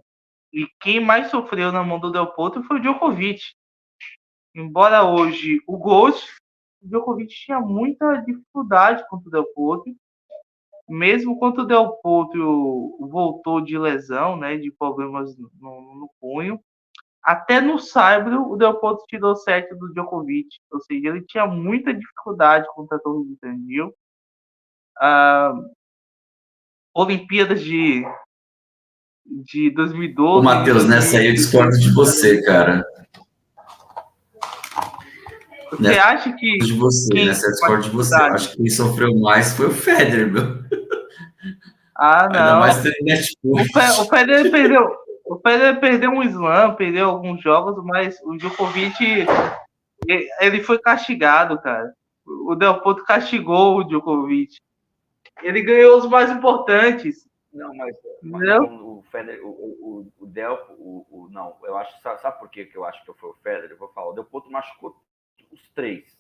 E quem mais sofreu na mão do Del Potro foi o Djokovic. Embora hoje o Djokovic tinha muita dificuldade contra o Del Potro. Mesmo quando o Del Potro voltou de lesão, né, de problemas no punho, até no Saibro o Del Potro tirou 7 do Djokovic. Ou seja, ele tinha muita dificuldade contra a Torre de Tandil. Olimpíadas de 2012. Ô, Matheus, nessa aí eu discordo de você, cara. Você acha que de você, nessa eu discordo de você. Eu acho que quem sofreu mais foi o Federer, meu. Ainda mais Não. tendo Netflix. O Federer perdeu um slam, perdeu alguns jogos, mas o Djokovic ele foi castigado, cara. O Del Potro castigou o Djokovic. Ele ganhou os mais importantes. Não, mas Entendeu? o Federer, o Del, não, eu acho, sabe por que eu acho que foi o Federer? Eu vou falar, o Del Potro machucou os três.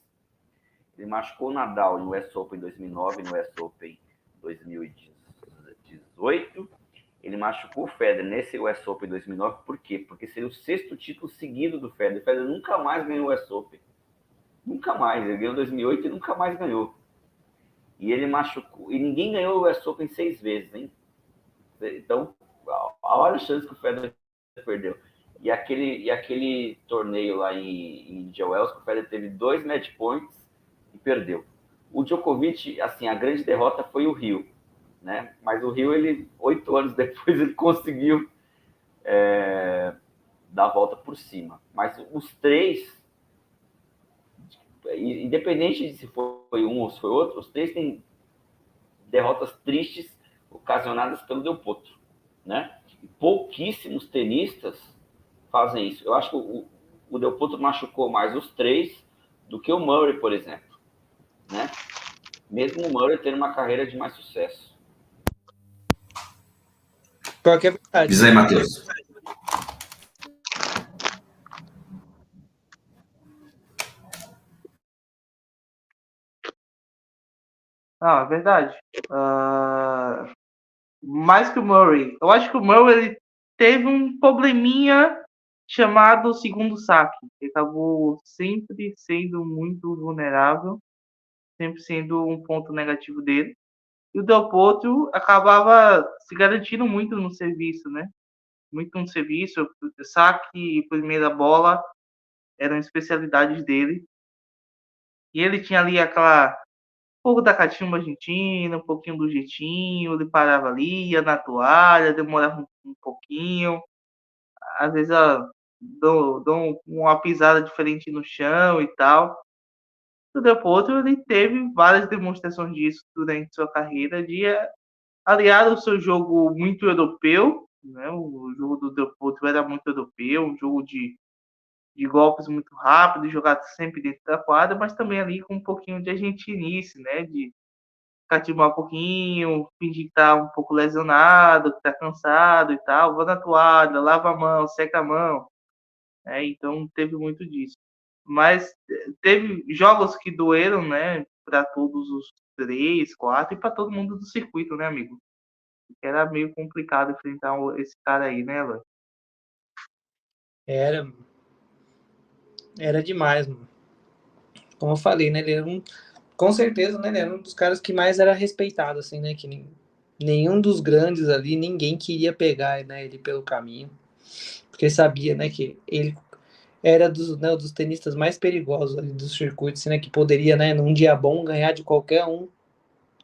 Ele machucou o Nadal no US Open 2009, no US Open 2018. Ele machucou o Federer nesse US Open 2009, por quê? Porque seria o 6º título seguido do Federer. O Federer nunca mais ganhou o US Open. Nunca mais. Ele ganhou em 2008 e nunca mais ganhou. E ele machucou. E ninguém ganhou o US Open 6 vezes, hein? Então, olha a chance que o Federer perdeu. E aquele torneio lá em Indian Wells, que o Federer teve 2 match points e perdeu. O Djokovic, assim, a grande derrota foi o Rio, né? Mas o Rio, 8 anos depois, ele conseguiu dar a volta por cima. Mas os três, independente de se foi um ou se foi outro, os três têm derrotas tristes ocasionadas pelo Del Potro, né? E pouquíssimos tenistas fazem isso. Eu acho que o Del Potro machucou mais os três do que o Murray, por exemplo, né? Mesmo o Murray tendo uma carreira de mais sucesso. Pior que é verdade. Diz aí, Matheus. Não, é verdade. Mais que o Murray. Eu acho que o Murray ele teve um probleminha chamado segundo saque. Ele acabou sempre sendo muito vulnerável, sempre sendo um ponto negativo dele. E o Del Potro acabava se garantindo muito no serviço, né? Muito no serviço. Saque e primeira bola eram especialidades dele. E ele tinha ali aquela pouco da catimba argentina, um pouquinho do jeitinho, ele parava ali, ia na toalha, demorava um pouquinho. Às vezes dão uma pisada diferente no chão e tal. O Del Potro, ele teve várias demonstrações disso durante sua carreira, de aliar o seu jogo muito europeu, né? O jogo do Del Potro era muito europeu, um jogo de golpes muito rápidos, jogado sempre dentro da quadra, mas também ali com um pouquinho de argentinice, né? De catimbar um pouquinho, fingir que tá um pouco lesionado, que tá cansado e tal, vou na toalha, lava a mão, seca a mão. Então teve muito disso. Mas teve jogos que doeram, né, para todos os 3, 4 e para todo mundo do circuito, né, amigo? Era meio complicado enfrentar esse cara aí, né, Eloy? Era demais, mano. Como eu falei, né? Ele era com certeza, né? Ele era um dos caras que mais era respeitado, assim, né? Que nenhum dos grandes ali, ninguém queria pegar, né, ele pelo caminho. Porque sabia, né, que ele era dos tenistas mais perigosos ali dos circuitos, né? Que poderia, né, num dia bom, ganhar de qualquer um,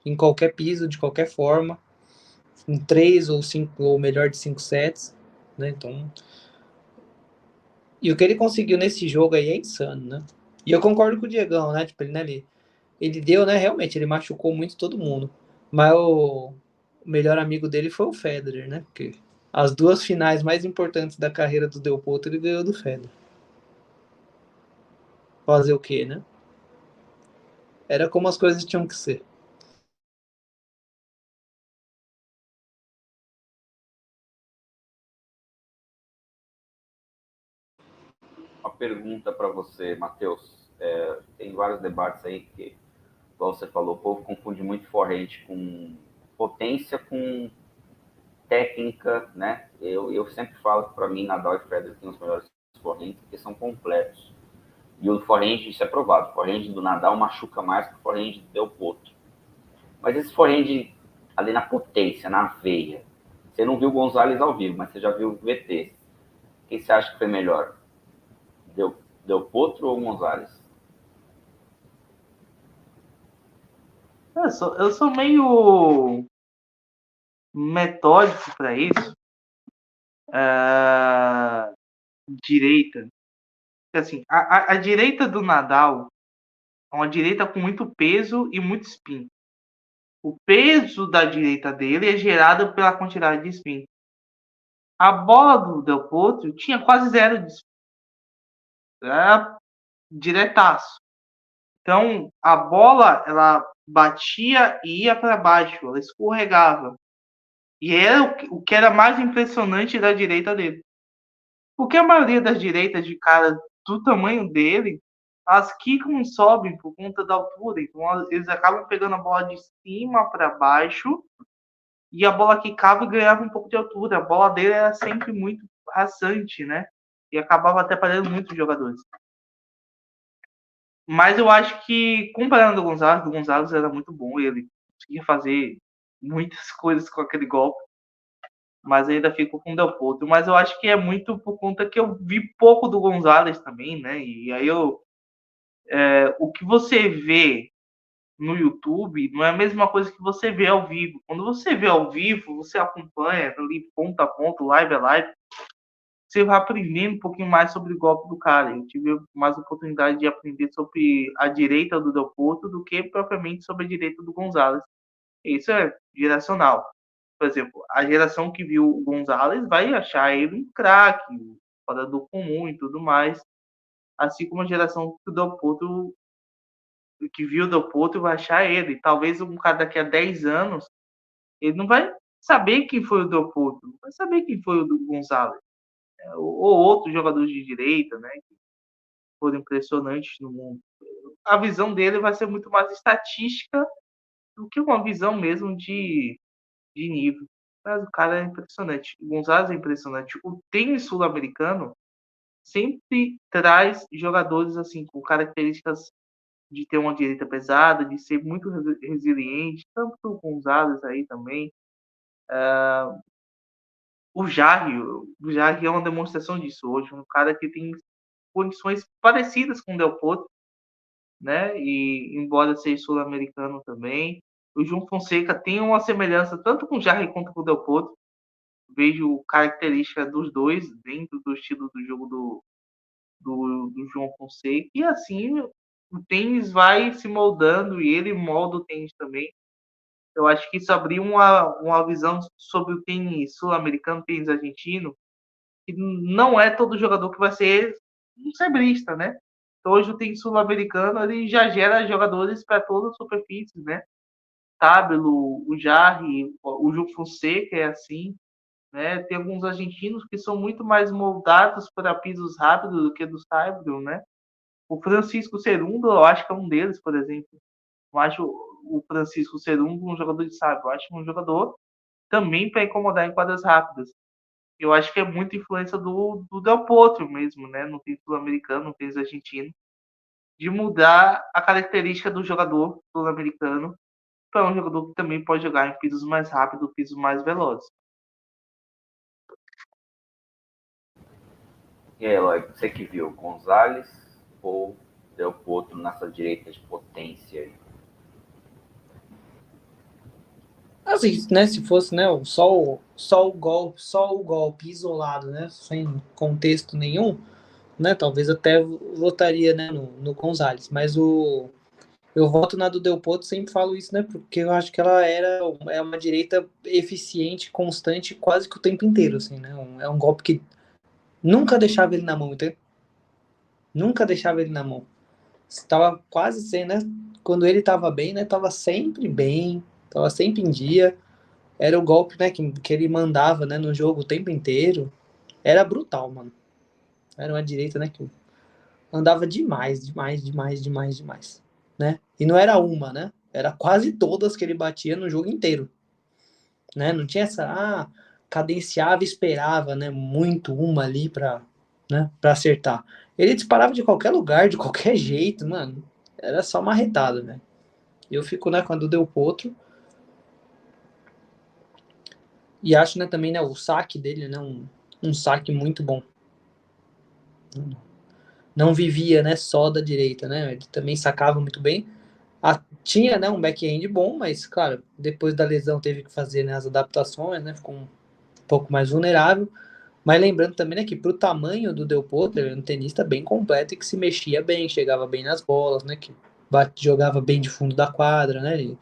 em qualquer piso, de qualquer forma, em 3 ou 5, ou melhor de 5 sets, né? Então. E o que ele conseguiu nesse jogo aí é insano, né? E eu concordo com o Diegão, né? Tipo, ele deu, né? Realmente, ele machucou muito todo mundo. Mas o melhor amigo dele foi o Federer, né? Porque as duas finais mais importantes da carreira do Del Potro, ele ganhou do Federer. Fazer o quê, né? Era como as coisas tinham que ser. Uma pergunta para você, Matheus. Tem vários debates aí que, como você falou, o povo confunde muito forehand com potência com técnica, né? Eu sempre falo que para mim Nadal e Federer têm os melhores forehands porque são completos. E o forehand, isso é provado, o forehand do Nadal machuca mais que o forehand do Del Potro. Mas esse forehand ali na potência, na veia, você não viu o Gonzalez ao vivo, mas você já viu o VT. Quem você acha que foi melhor? Del Potro ou Gonzalez? Eu sou meio metódico para isso. Direita. Assim, a direita do Nadal é uma direita com muito peso e muito spin. O peso da direita dele é gerado pela quantidade de spin. A bola do Del Potro tinha quase zero de spin. Era diretaço. Então, a bola, ela batia e ia para baixo, ela escorregava. E era o que era mais impressionante da direita dele. Porque a maioria das direitas de cara do tamanho dele, as quicam e sobem por conta da altura. Então, eles acabam pegando a bola de cima para baixo e a bola quicava e ganhava um pouco de altura. A bola dele era sempre muito rasante, né? E acabava até parando muitos jogadores. Mas eu acho que, comparando o Gonzalez era muito bom. Ele conseguia fazer muitas coisas com aquele golpe. Mas ainda fico com o Del Potro. Mas eu acho que é muito por conta que eu vi pouco do Gonzalez também, né? E aí o que você vê no YouTube não é a mesma coisa que você vê ao vivo. Quando você vê ao vivo, você acompanha ali ponto a ponto, live a live, você vai aprendendo um pouquinho mais sobre o golpe do cara. Eu tive mais oportunidade de aprender sobre a direita do Del Potro do que propriamente sobre a direita do Gonzalez. Isso é geracional. Por exemplo, a geração que viu o Gonzalez vai achar ele um craque, fora do comum e tudo mais. Assim como a geração do Del Potro, que viu o Del Potro vai achar ele. Talvez um cara daqui a 10 anos, ele não vai saber quem foi o Del Potro, não vai saber quem foi o do Gonzalez. Ou outros jogadores de direita, né, que foram impressionantes no mundo. A visão dele vai ser muito mais estatística do que uma visão mesmo de nível. Mas o cara é impressionante. O Gonzalez é impressionante. O tênis sul-americano sempre traz jogadores assim com características de ter uma direita pesada, de ser muito resiliente, tanto o Gonzalez aí também. O Jarry é uma demonstração disso hoje, um cara que tem condições parecidas com o Del Potro, né? E embora seja sul-americano também, o João Fonseca tem uma semelhança tanto com o Jarry quanto com o Del Potro. vejo característica dos dois dentro do estilo do jogo do João Fonseca, e assim o tênis vai se moldando e ele molda o tênis também. Eu acho que isso abriu uma visão sobre o tênis sul-americano, tênis argentino, que não é todo jogador que vai ser um sabrista, né? Então, hoje o tênis sul-americano ele já gera jogadores para todas as superfícies, né? Tábilo, o Jarry, o Ju Fonseca é assim, né? Tem alguns argentinos que são muito mais moldados para pisos rápidos do que do saibro, né? O Francisco Cerúndolo, eu acho que é um deles, por exemplo. Eu acho o Francisco Cerúndolo um jogador de saibro. Eu acho um jogador também para incomodar em quadras rápidas. Eu acho que é muita influência do Del Potro mesmo, né? No tênis sul-americano, no tênis argentino, de mudar a característica do jogador sul-americano para um jogador que também pode jogar em pisos mais rápidos, pisos mais velozes. E aí, Eloy, você que viu, Gonzalez ou Del Potro nessa direita de potência aí? Assim, né, se fosse, né, só o golpe isolado, né, sem contexto nenhum, né, talvez até votaria, né, no Gonzalez, mas eu voto na do Del Potro, sempre falo isso, né, porque eu acho que ela é uma direita eficiente, constante, quase que o tempo inteiro, assim, né, é um golpe que nunca deixava ele na mão, entendeu? Nunca deixava ele na mão. Estava quase sem, né, quando ele estava bem, né, estava sempre bem, estava sempre em dia. Era o golpe, né, que ele mandava, né, no jogo o tempo inteiro. Era brutal, mano. Era uma direita, né, que andava demais, demais, demais, demais, demais, né? E não era uma, né? Era quase todas que ele batia no jogo inteiro, né? Não tinha cadenciava e esperava, né, muito uma ali pra, né, pra acertar. Ele disparava de qualquer lugar, de qualquer jeito, mano. Era só marretada, velho. Eu fico, né, quando deu Potro. E acho, né, também, né, o saque dele, né, um saque muito bom. Não vivia, né, só da direita, né? Ele também sacava muito bem. Tinha, né, um backhand bom, mas, claro, depois da lesão teve que fazer, né, as adaptações, né? Ficou um pouco mais vulnerável. Mas lembrando também, né, que pro tamanho do Del Potro, ele era um tenista bem completo e que se mexia bem, chegava bem nas bolas, né? Que jogava bem de fundo da quadra, né?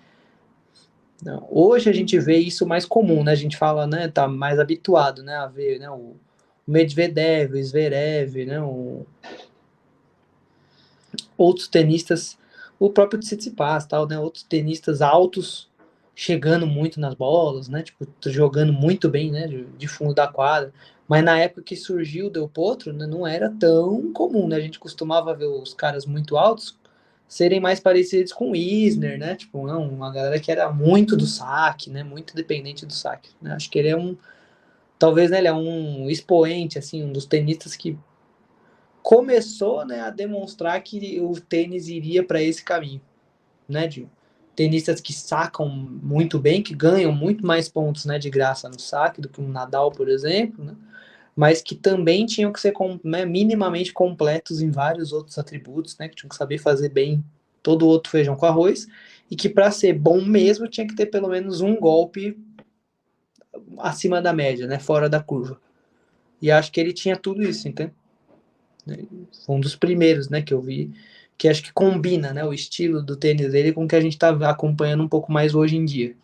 Não, hoje a gente vê isso mais comum, né? A gente fala, né? Tá mais habituado, né? A ver, né? O Medvedev, o Zverev, né? Outros tenistas, o próprio Tsitsipas, tal, né? Outros tenistas altos chegando muito nas bolas, né? Tipo, jogando muito bem, né? De fundo da quadra. Mas na época que surgiu o Del Potro, né, não era tão comum, né? A gente costumava ver os caras muito altos serem mais parecidos com o Isner, né? Tipo, não, uma galera que era muito do saque, né? Muito dependente do saque. Né? Acho que ele é talvez, né, ele é um expoente, assim, um dos tenistas que começou, né, a demonstrar que o tênis iria para esse caminho, né, de tenistas que sacam muito bem, que ganham muito mais pontos, né, de graça no saque do que um Nadal, por exemplo, né, mas que também tinham que ser né, minimamente completos em vários outros atributos, né, que tinham que saber fazer bem todo o outro feijão com arroz, e que para ser bom mesmo tinha que ter pelo menos um golpe acima da média, né, fora da curva. E acho que ele tinha tudo isso, entende? Foi um dos primeiros, né, que eu vi, que acho que combina, né, o estilo do tênis dele com o que a gente está acompanhando um pouco mais hoje em dia.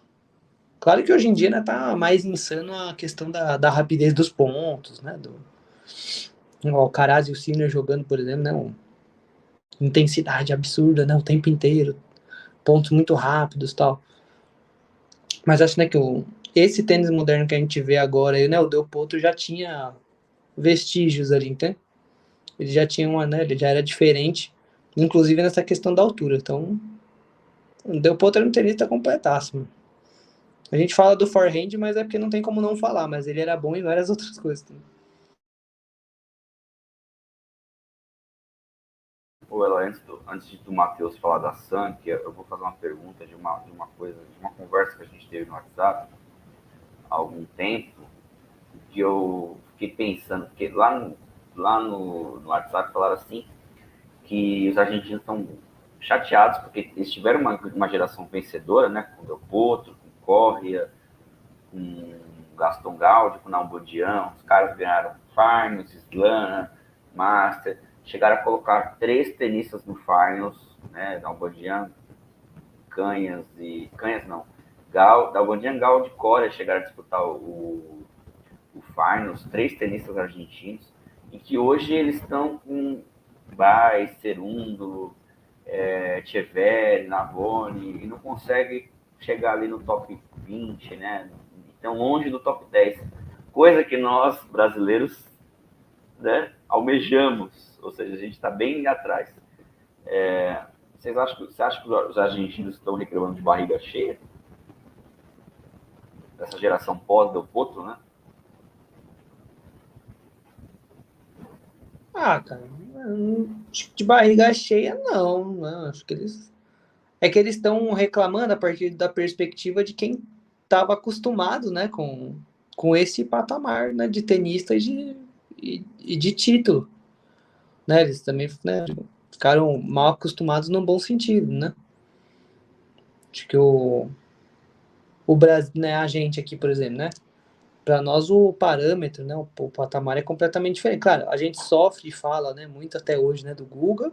Claro que hoje em dia, né, tá mais insano a questão da rapidez dos pontos, né, o Alcaraz e o Sinner jogando, por exemplo, né, uma intensidade absurda, né, o tempo inteiro, pontos muito rápidos e tal. Mas acho, né, que esse tênis moderno que a gente vê agora, né, o Del Potro já tinha vestígios ali, entende? Ele já tinha né, ele já era diferente, inclusive nessa questão da altura. Então, o Del Potro era um tenista completaço. Mano. A gente fala do forehand, mas é porque não tem como não falar, mas ele era bom em várias outras coisas. Também. Ô, Eloy, antes do Matheus falar da Sank, eu vou fazer uma pergunta de uma conversa que a gente teve no WhatsApp há algum tempo, que eu fiquei pensando, porque lá no WhatsApp falaram assim, que os argentinos estão chateados porque eles tiveram uma geração vencedora, né? Com o Del Potro, com o Correa, com Gaston Gaudio, com o Nalbandian, os caras ganharam Finals, Slam, Master, chegaram a colocar 3 tenistas no Finals, né, Nalbandian, Nalbandian, Gaudio e Coria chegaram a disputar o Finals, 3 tenistas argentinos, e que hoje eles estão com Bay, Cerúndolo, Tcheveri, Navone, e não consegue chegar ali no top 20, né? Então, longe do top 10. Coisa que nós, brasileiros, né, almejamos, ou seja, a gente está bem atrás. Você acha que os argentinos estão reclamando de barriga cheia? Dessa geração pós-Del Potro, né? Ah, cara, de barriga cheia, não. Acho que eles. É que eles estão reclamando a partir da perspectiva de quem estava acostumado, né, com esse patamar, né, de tenista e de título. Né, eles também, né, ficaram mal acostumados no bom sentido, né? Acho que o Brasil, né, a gente aqui, por exemplo, né? Para nós o parâmetro, né, o patamar é completamente diferente. Claro, a gente sofre e fala, né, muito até hoje, né, do Guga,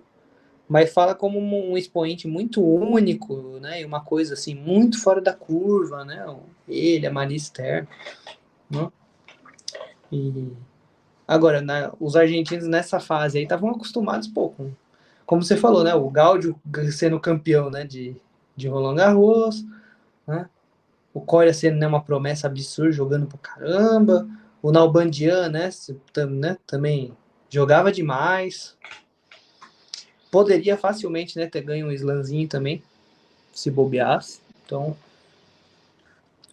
mas fala como um expoente muito único, né, e uma coisa assim muito fora da curva, né? Ele, a Maria Esther, né? E agora, né, os argentinos nessa fase aí estavam acostumados, pô, como você falou, né, o Gaudio sendo campeão, né, de Roland Garros, né? O Coria sendo, né, uma promessa absurda, jogando pra caramba. O Nalbandian, né, também jogava demais. Poderia facilmente, né, ter ganho um slamzinho também, se bobeasse. Então,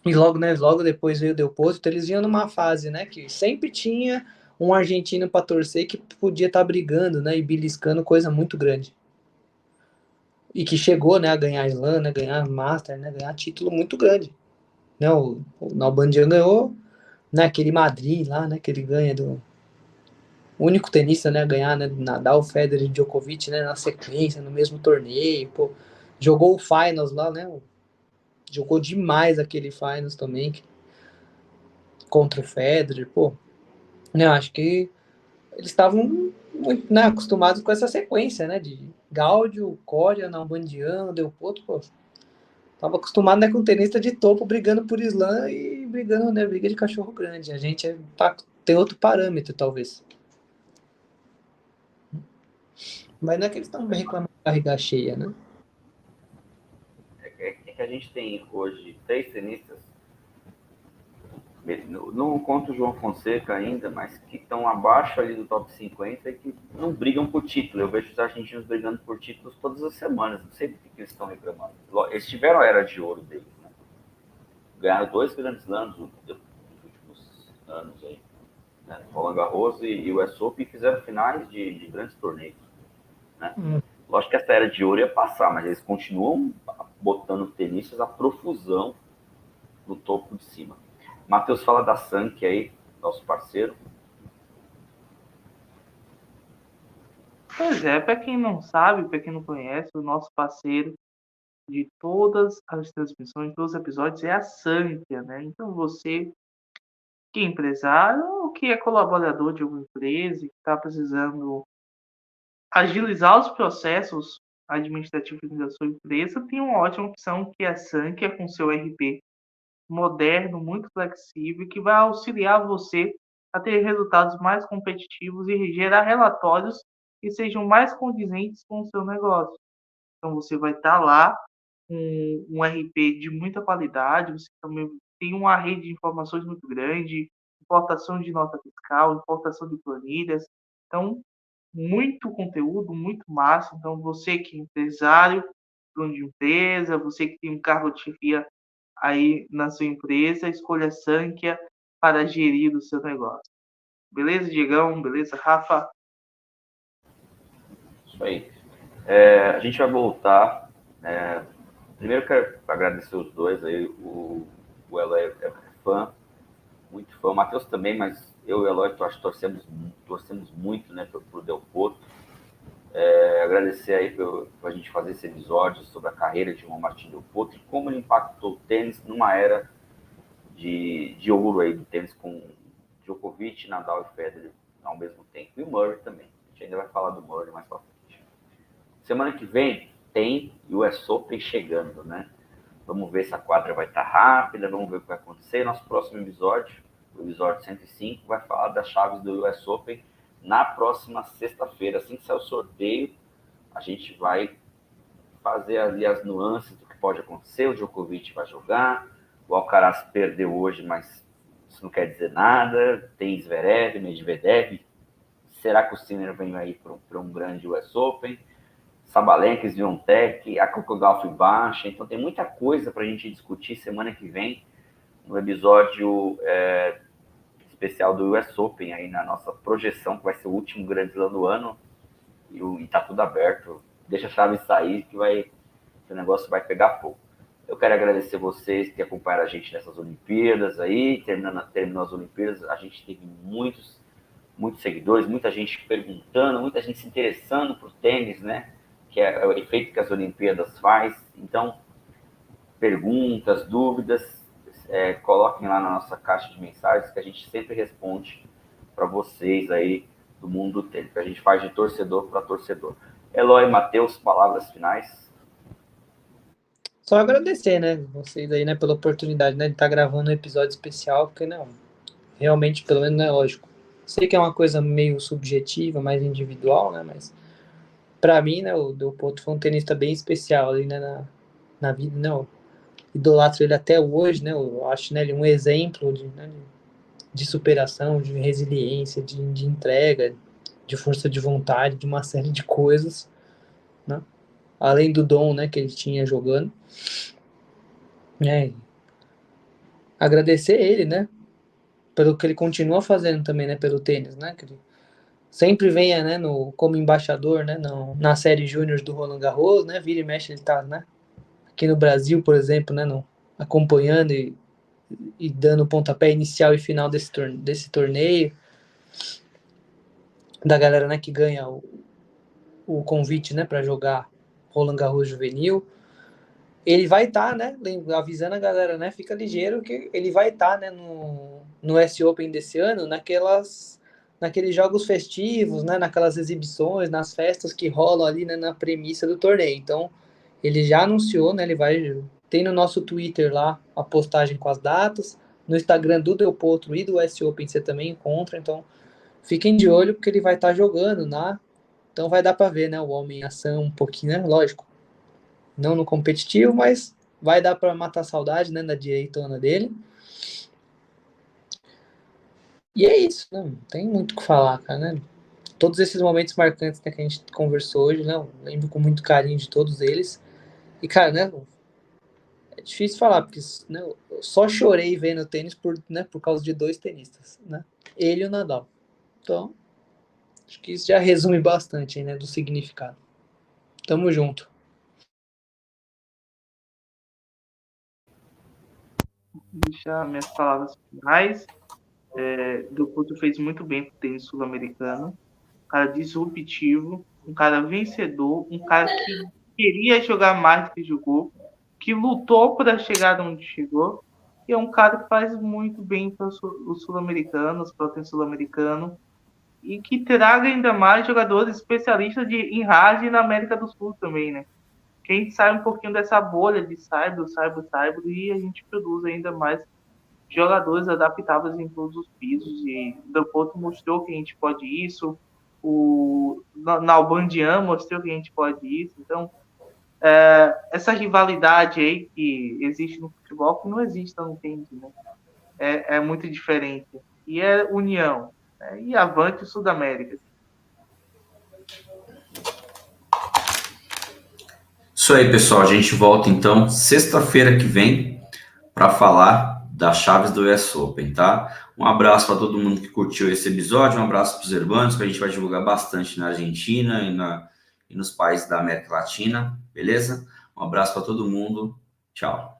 e logo depois veio o Del Potro. Então eles vinham numa fase, né, que sempre tinha um argentino para torcer que podia estar brigando, né, e beliscando coisa muito grande. E que chegou, né, a ganhar slam, né, ganhar master, né, ganhar título muito grande. Né, o Nalbandian ganhou naquele Madrid lá, né, que ele ganha do único tenista, né, a ganhar, né, Nadal, Federer e Djokovic, né, na sequência, no mesmo torneio, pô, jogou o Finals lá, né, jogou demais aquele Finals também, contra o Federer, pô, né, acho que eles estavam muito, né, acostumados com essa sequência, né, de Gaudio, Coria, Nalbandian, Del Potro, pô, tava acostumado, né, com tenista de topo brigando por slam e brigando, né, briga de cachorro grande, a gente tem outro parâmetro, talvez. Mas não é que eles estão reclamando de barriga cheia, né? É que a gente tem hoje 3 tenistas, não conto o João Fonseca ainda, mas que estão abaixo ali do top 50 e que não brigam por título. Eu vejo os argentinos brigando por títulos todas as semanas, não sei por que eles estão reclamando. Eles tiveram a era de ouro deles, né? Ganharam 2 grandes slams nos últimos anos aí, né? Roland Garros e o US Open, fizeram finais de grandes torneios, né? Lógico que essa era de ouro ia passar, mas eles continuam botando tenistas a profusão no topo de cima. Matheus, fala da Sank aí, nosso parceiro. Pois é, para quem não sabe, para quem não conhece, o nosso parceiro de todas as transmissões, todos os episódios é a Sankia, né? Então você que é empresário ou que é colaborador de alguma empresa e que está precisando agilizar os processos administrativos da sua empresa, tem uma ótima opção que é a Sankia com seu RP moderno, muito flexível, que vai auxiliar você a ter resultados mais competitivos e gerar relatórios que sejam mais condizentes com o seu negócio. Então, você vai estar lá com um RP de muita qualidade, você também tem uma rede de informações muito grande, importação de nota fiscal, importação de planilhas. Então, muito conteúdo, muito massa. Então, você que é empresário, dono de empresa, você que tem um cargo de chefia aí na sua empresa, escolha a Sankia para gerir o seu negócio. Beleza, Diegão? Beleza, Rafa? Isso aí. A gente vai voltar. Primeiro quero agradecer os dois aí. O Eloy é fã, muito fã. O Matheus também, mas eu e o Eloy torcemos muito, né, pro Del Potro. Agradecer aí pra gente fazer esse episódio sobre a carreira de Juan Martín Del Potro e como ele impactou o tênis numa era de ouro aí do tênis com Djokovic, Nadal e Federer ao mesmo tempo. E o Murray também. A gente ainda vai falar do Murray mais pra frente. Semana que vem tem US Open chegando, né? Vamos ver se a quadra vai estar rápida, vamos ver o que vai acontecer. Nosso próximo episódio, o episódio 105, vai falar das chaves do US Open na próxima sexta-feira. Assim que sair o sorteio, a gente vai fazer ali as nuances do que pode acontecer. O Djokovic vai jogar, o Alcaraz perdeu hoje, mas isso não quer dizer nada. Tem Zverev, Medvedev. Será que o Sinner vem aí para um grande US Open? Sabalenka, Swiatek, a Coco Gauff baixa. Então tem muita coisa para a gente discutir semana que vem no episódio especial do US Open, aí na nossa projeção, que vai ser o último grande slam do ano. E tá tudo aberto. Deixa a chave sair que o negócio vai pegar fogo. Eu quero agradecer vocês que acompanharam a gente nessas Olimpíadas aí. Terminou as Olimpíadas, a gente teve muitos seguidores, muita gente perguntando, muita gente se interessando por tênis, né? Que é o efeito que as Olimpíadas faz. Então, perguntas, dúvidas, coloquem lá na nossa caixa de mensagens que a gente sempre responde para vocês aí do mundo do tênis, que a gente faz de torcedor para torcedor. Eloy, Matheus, palavras finais. Só agradecer, né, vocês aí, né, pela oportunidade, né, de estar gravando um episódio especial, porque, não, realmente, pelo menos, não é lógico. Sei que é uma coisa meio subjetiva, mais individual, né, mas pra mim, né, o Del Potro foi um tenista bem especial ali, né, na vida, né, eu idolatro ele até hoje, né, eu acho, né, ele um exemplo de superação, de resiliência, de entrega, de força de vontade, de uma série de coisas, né, além do dom, né, que ele tinha jogando, né, agradecer ele, né, pelo que ele continua fazendo também, né, pelo tênis, né, que ele sempre venha, né, como embaixador, né, na série Júnior do Roland Garros, né, vira e mexe ele tá, né, aqui no Brasil, por exemplo, né, acompanhando e dando o pontapé inicial e final desse torneio, da galera, né, que ganha o convite, né, para jogar Roland Garros juvenil. Ele vai estar, né, avisando a galera, né, fica ligeiro que ele vai estar, né, no US Open desse ano, naqueles jogos festivos, né, naquelas exibições, nas festas que rolam ali, né, na premissa do torneio. Então, ele já anunciou, né, tem no nosso Twitter lá a postagem com as datas, no Instagram do Del Potro e do US Open você também encontra, então fiquem de olho porque ele vai estar jogando, né, então vai dar para ver, né, o homem em ação um pouquinho, né, lógico, não no competitivo, mas vai dar para matar a saudade, né, da direitona dele. E é isso, né? Não tem muito o que falar, cara, né? Todos esses momentos marcantes, né, que a gente conversou hoje, né? Eu lembro com muito carinho de todos eles. E, cara, né? É difícil falar, porque, né, eu só chorei vendo tênis por causa de dois tenistas, né? Ele e o Nadal. Então, acho que isso já resume bastante, né, do significado. Tamo junto. Deixar minhas palavras finais. Del Potro fez muito bem pro tênis sul-americano. Um cara disruptivo, um cara vencedor, um cara que queria jogar mais do que jogou, que lutou para chegar onde chegou, e é um cara que faz muito bem para os sul-americanos, para o tênis sul-americano, e que traga ainda mais jogadores especialistas em hard na América do Sul também, né? Que a gente sai um pouquinho dessa bolha de cyber, e a gente produz ainda mais jogadores adaptáveis em todos os pisos, e o Del Potro mostrou que a gente pode isso, o Nalbandian mostrou que a gente pode isso, então essa rivalidade aí que existe no futebol, que não existe no tênis, né? É muito diferente, e é união, né? E avante o Sudamérica. Isso aí, pessoal. A gente volta então sexta-feira que vem para falar das chaves do US Open, tá? Um abraço para todo mundo que curtiu esse episódio, um abraço para os hermanos, que a gente vai divulgar bastante na Argentina e nos países da América Latina, beleza? Um abraço para todo mundo. Tchau.